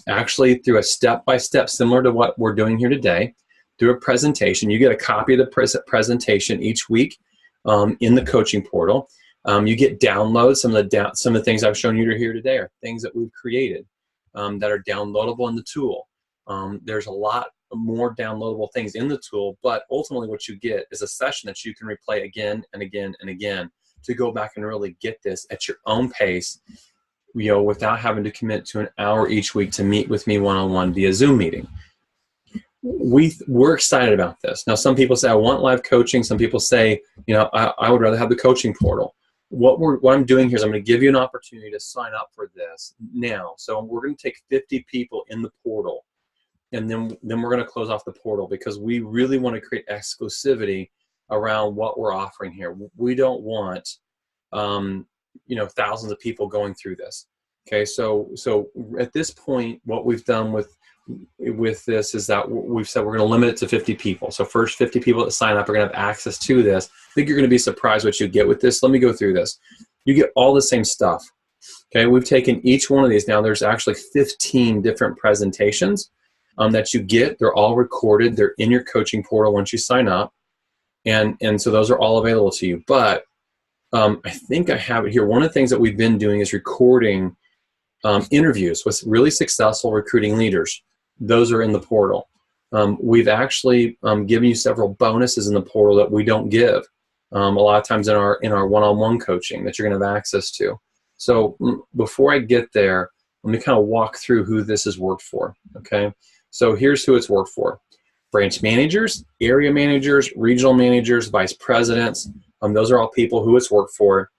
actually through a step-by-step similar to what we're doing here today, through a presentation. You get a copy of the presentation each week in the coaching portal. You get downloads. Some of the things I've shown you here today are things that we've created that are downloadable in the tool. There's a lot more downloadable things in the tool, but ultimately what you get is a session that you can replay again and again and again to go back and really get this at your own pace, without having to commit to an hour each week to meet with me one-on-one via Zoom meeting. We're excited about this. Now, some people say, I want live coaching. Some people say, I would rather have the coaching portal. What I'm doing here is I'm going to give you an opportunity to sign up for this now. So we're going to take 50 people in the portal, and then we're going to close off the portal because we really want to create exclusivity around what we're offering here. We don't want, thousands of people going through this. Okay, so at this point, what we've done with this is that we've said we're going to limit it to 50 people. So first 50 people that sign up are going to have access to this. I think you're going to be surprised what you get with this. Let me go through this. You get all the same stuff. Okay, we've taken each one of these. Now there's actually 15 different presentations that you get. They're all recorded. They're in your coaching portal once you sign up. And so those are all available to you. But I think I have it here. One of the things that we've been doing is recording interviews with really successful recruiting leaders. Those are in the portal. We've actually given you several bonuses in the portal that we don't give a lot of times in our one-on-one coaching that you're going to have access to. So before I get there, let me kind of walk through who this has worked for. Okay, so here's who it's worked for: branch managers, area managers, regional managers, vice presidents. Those are all people who it's worked for.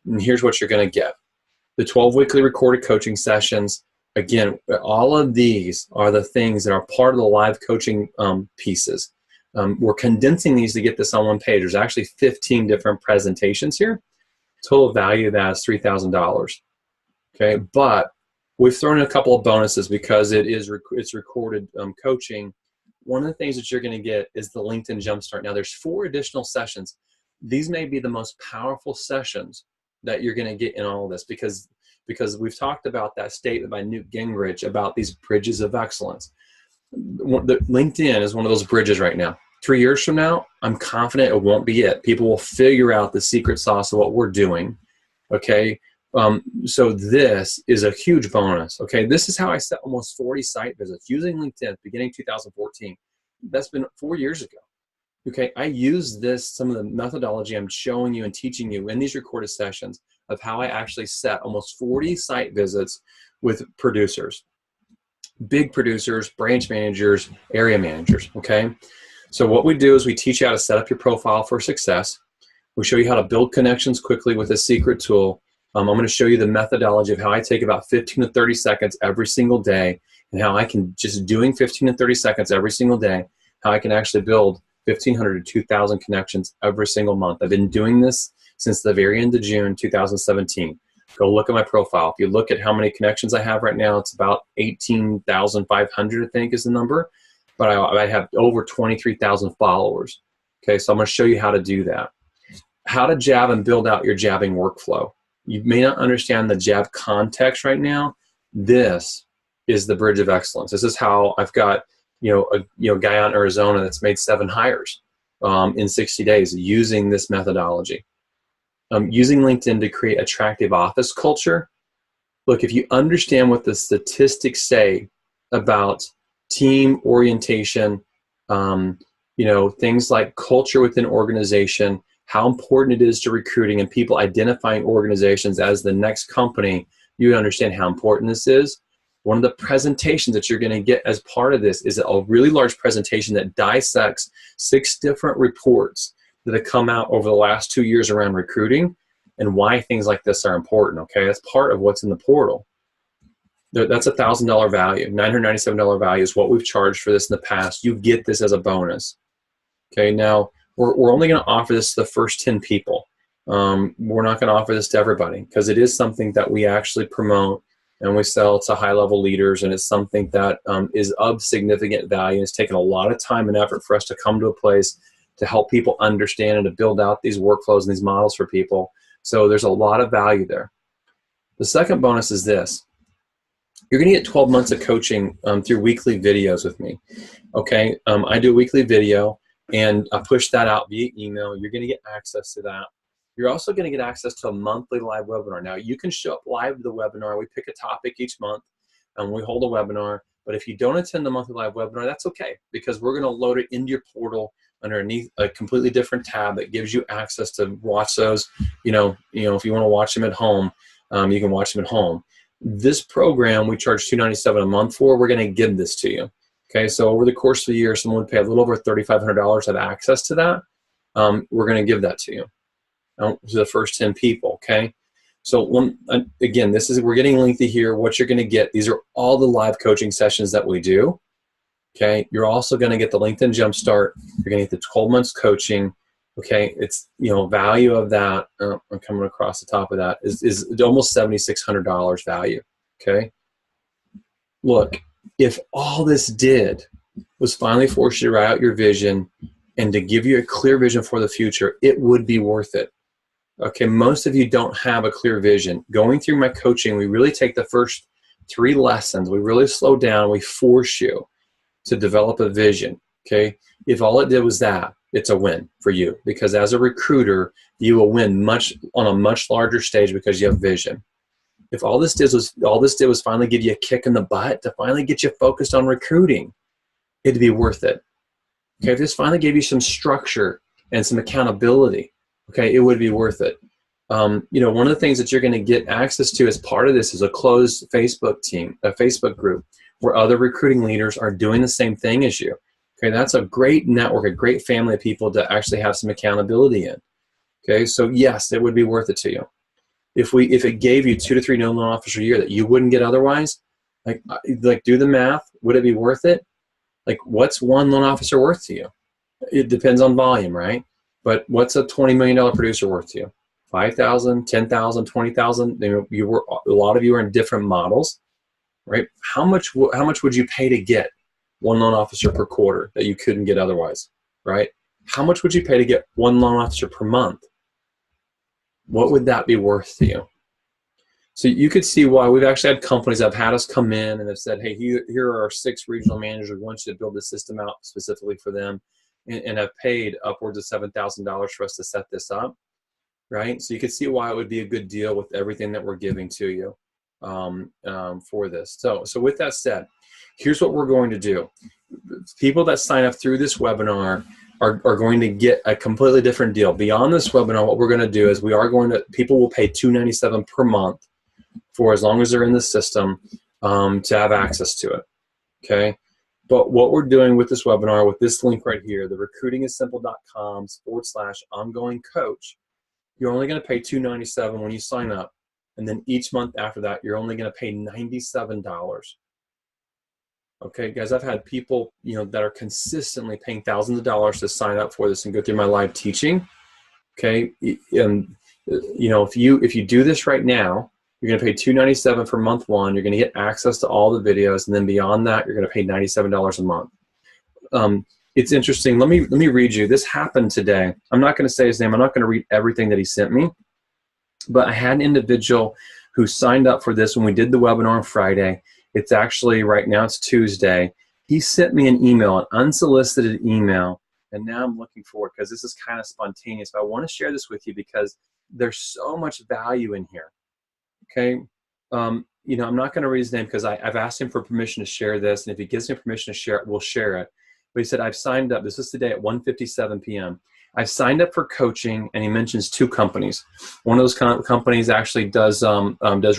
And here's what you're going to get: the 12 weekly recorded coaching sessions, Again, all of these are the things that are part of the live coaching pieces. We're condensing these to get this on one page. There's actually 15 different presentations here. Total value of that is $3,000. Okay, but we've thrown in a couple of bonuses because it's recorded coaching. One of the things that you're going to get is the LinkedIn Jumpstart. Now, there's 4 additional sessions. These may be the most powerful sessions that you're going to get in all of this because we've talked about that statement by Newt Gingrich about these bridges of excellence. LinkedIn is one of those bridges right now. 3 years from now, I'm confident it won't be it. People will figure out the secret sauce of what we're doing. Okay. So this is a huge bonus. Okay. This is how I set almost 40 site visits using LinkedIn beginning 2014. That's been 4 years ago. Okay. I use some of the methodology I'm showing you and teaching you in these recorded sessions of how I actually set almost 40 site visits with producers, big producers, branch managers, area managers. Okay. So what we do is we teach you how to set up your profile for success. We show you how to build connections quickly with a secret tool. I'm going to show you the methodology of how I take about 15 to 30 seconds every single day and how I can, just doing 15 to 30 seconds every single day, how I can actually build 1,500 to 2,000 connections every single month. I've been doing this since the very end of June 2017. Go look at my profile. If you look at how many connections I have right now, it's about 18,500, I think is the number. But I have over 23,000 followers. Okay, so I'm going to show you how to do that. How to jab and build out your jabbing workflow. You may not understand the jab context right now. This is the bridge of excellence. This is how I've got a guy out in Arizona that's made 7 hires in 60 days using this methodology. Using LinkedIn to create attractive office culture. Look, if you understand what the statistics say about team orientation, things like culture within organization, how important it is to recruiting and people identifying organizations as the next company, you understand how important this is. One of the presentations that you're going to get as part of this is a really large presentation that dissects 6 different reports that have come out over the last 2 years around recruiting and why things like this are important. Okay, that's part of what's in the portal. That's $1,000 value. $997 value is what we've charged for this in the past. You get this as a bonus. Okay, now we're only going to offer this to the first 10 people. We're not going to offer this to everybody because it is something that we actually promote and we sell to high-level leaders, and it's something that is of significant value. It's taken a lot of time and effort for us to come to a place to help people understand and to build out these workflows and these models for people. So there's a lot of value there. The second bonus is this. You're going to get 12 months of coaching through weekly videos with me. Okay, I do a weekly video and I push that out via email. You're going to get access to that. You're also going to get access to a monthly live webinar. Now, you can show up live to the webinar. We pick a topic each month and we hold a webinar. But if you don't attend the monthly live webinar, that's okay because we're going to load it into your portal underneath a completely different tab that gives you access to watch those. If you want to watch them at home, you can watch them at home. This program we charge $297 a month for. We're going to give this to you. Okay, so over the course of the year, someone would pay a little over $3,500 to have access to that. We're going to give that to you to the first 10 people. Okay, so again, we're getting lengthy here. What you're going to get, these are all the live coaching sessions that we do. Okay, you're also going to get the LinkedIn Jumpstart. You're going to get the 12 months coaching. Okay, it's value of that. I'm coming across the top of that is almost $7,600 value. Okay, look, if all this did was finally force you to write out your vision and to give you a clear vision for the future, it would be worth it. Okay, most of you don't have a clear vision. Going through my coaching, we really take the first 3 lessons. We really slow down. We force you to develop a vision. Okay, if all it did was that, it's a win for you because as a recruiter, you will win on a much larger stage because you have vision. If all this did was finally give you a kick in the butt to finally get you focused on recruiting, it'd be worth it. Okay, if this finally gave you some structure and some accountability, okay, it would be worth it. One of the things that you're going to get access to as part of this is a closed Facebook team, a Facebook group where other recruiting leaders are doing the same thing as you. Okay, that's a great network, a great family of people to actually have some accountability in. Okay, so yes, it would be worth it to you. If it gave you 2 to 3 no loan offers a year that you wouldn't get otherwise, Like do the math. Would it be worth it? Like, what's one loan officer worth to you? It depends on volume, right? But what's a $20 million producer worth to you? 5,000, 10,000, 20,000. You were, a lot of you are in different models, right? How much would you pay to get one loan officer per quarter that you couldn't get otherwise, right? How much would you pay to get one loan officer per month? What would that be worth to you? So you could see why we've actually had companies that have had us come in and have said, hey, here are our 6 regional managers. We want you to build this system out specifically for them, and have paid upwards of $7,000 for us to set this up, right? So you can see why it would be a good deal with everything that we're giving to you for this. So with that said, here's what we're going to do. People that sign up through this webinar are going to get a completely different deal. Beyond this webinar, what we're going to do is people will pay $297 per month for as long as they're in the system to have access to it, okay? But what we're doing with this webinar, with this link right here, the recruitingissimple.com/ongoing coach, you're only going to pay $297 when you sign up. And then each month after that, you're only going to pay $97. Okay, guys, I've had people, that are consistently paying thousands of dollars to sign up for this and go through my live teaching. Okay, and if you do this right now, you're going to pay $297 for month 1. You're going to get access to all the videos, and then beyond that, you're going to pay $97 a month. It's interesting. Let me read you. This happened today. I'm not going to say his name. I'm not going to read everything that he sent me, but I had an individual who signed up for this when we did the webinar on Friday. It's actually right now, it's Tuesday. He sent me an email, an unsolicited email, and now I'm looking for it because this is kind of spontaneous. But I want to share this with you because there's so much value in here. Okay, I'm not going to read his name because I've asked him for permission to share this, and if he gives me permission to share it, we'll share it. But he said, I've signed up. This is today at 1:57 p.m. I've signed up for coaching, and he mentions 2 companies. One of those companies actually does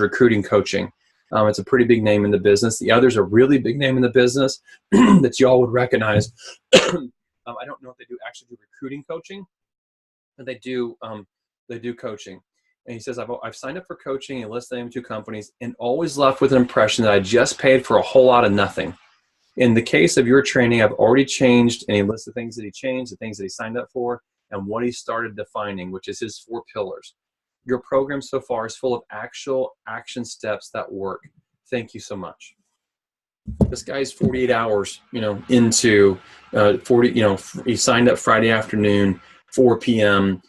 recruiting coaching. It's a pretty big name in the business. The other's a really big name in the business that you all would recognize. I don't know if they actually do recruiting coaching, but they do coaching. And he says, I've signed up for coaching and listed them 2 companies and always left with an impression that I just paid for a whole lot of nothing. In the case of your training, I've already changed, and he lists the things that he changed, the things that he signed up for, and what he started defining, which is his 4 pillars. Your program so far is full of actual action steps that work. Thank you so much. This guy's 48 hours, into 40, he signed up Friday afternoon, 4 p.m.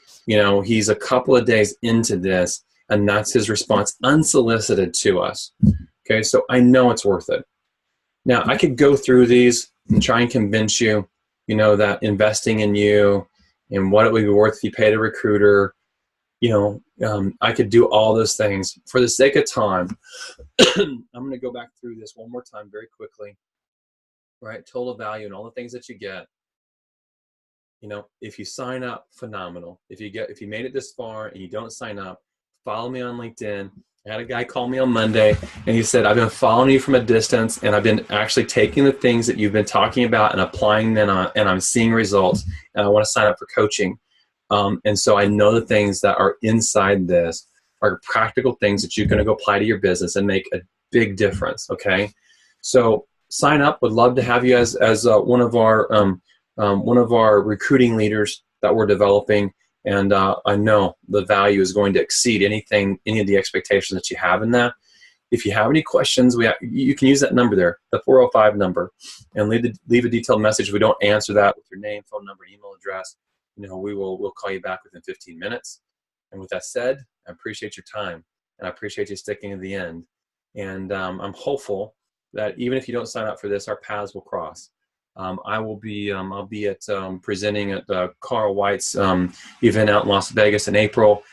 He's a couple of days into this, and that's his response, unsolicited to us. Okay, so I know it's worth it. Now, I could go through these and try and convince you, that investing in you and what it would be worth if you paid a recruiter, I could do all those things. For the sake of time, I'm going to go back through this one more time very quickly, right? Total value and all the things that you get. If you sign up, phenomenal. If you made it this far and you don't sign up, follow me on LinkedIn. I had a guy call me on Monday, and he said, I've been following you from a distance, and I've been actually taking the things that you've been talking about and applying them on, and I'm seeing results, and I want to sign up for coaching. And so I know the things that are inside this are practical things that you're going to go apply to your business and make a big difference, okay? So sign up. Would love to have you as one of our recruiting leaders that we're developing. And I know the value is going to exceed any of the expectations that you have in that. If you have any questions, you can use that number there, the 405 number, and leave a detailed message. If we don't answer that with your name, phone number, email address, we'll call you back within 15 minutes. And with that said, I appreciate your time, and I appreciate you sticking to the end. And I'm hopeful that even if you don't sign up for this, our paths will cross. I'll be at presenting at Carl White's event out in Las Vegas in April.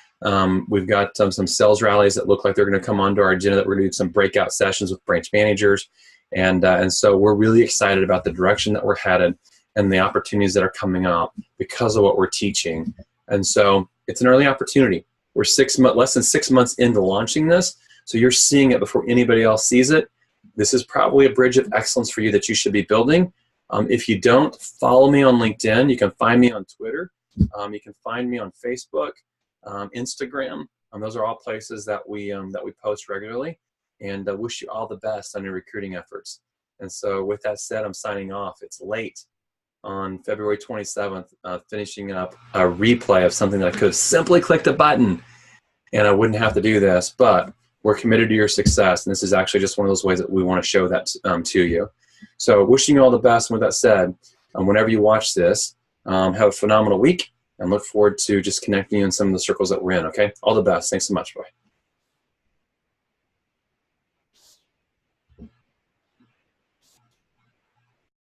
We've got some sales rallies that look like they're going to come onto our agenda. That we're going to do some breakout sessions with branch managers, and so we're really excited about the direction that we're headed and the opportunities that are coming up because of what we're teaching. And so it's an early opportunity. We're less than 6 months into launching this, so you're seeing it before anybody else sees it. This is probably a bridge of excellence for you that you should be building. If you don't, follow me on LinkedIn. You can find me on Twitter. You can find me on Facebook, Instagram. Those are all places that we post regularly. and wish you all the best on your recruiting efforts. And so with that said, I'm signing off. It's late on February 27th, finishing up a replay of something that I could have simply clicked a button and I wouldn't have to do this, but we're committed to your success, and this is actually just one of those ways that we want to show that to you. So wishing you all the best, and with that said, whenever you watch this, have a phenomenal week, and look forward to just connecting you in some of the circles that we're in, okay? All the best. Thanks so much. Bye.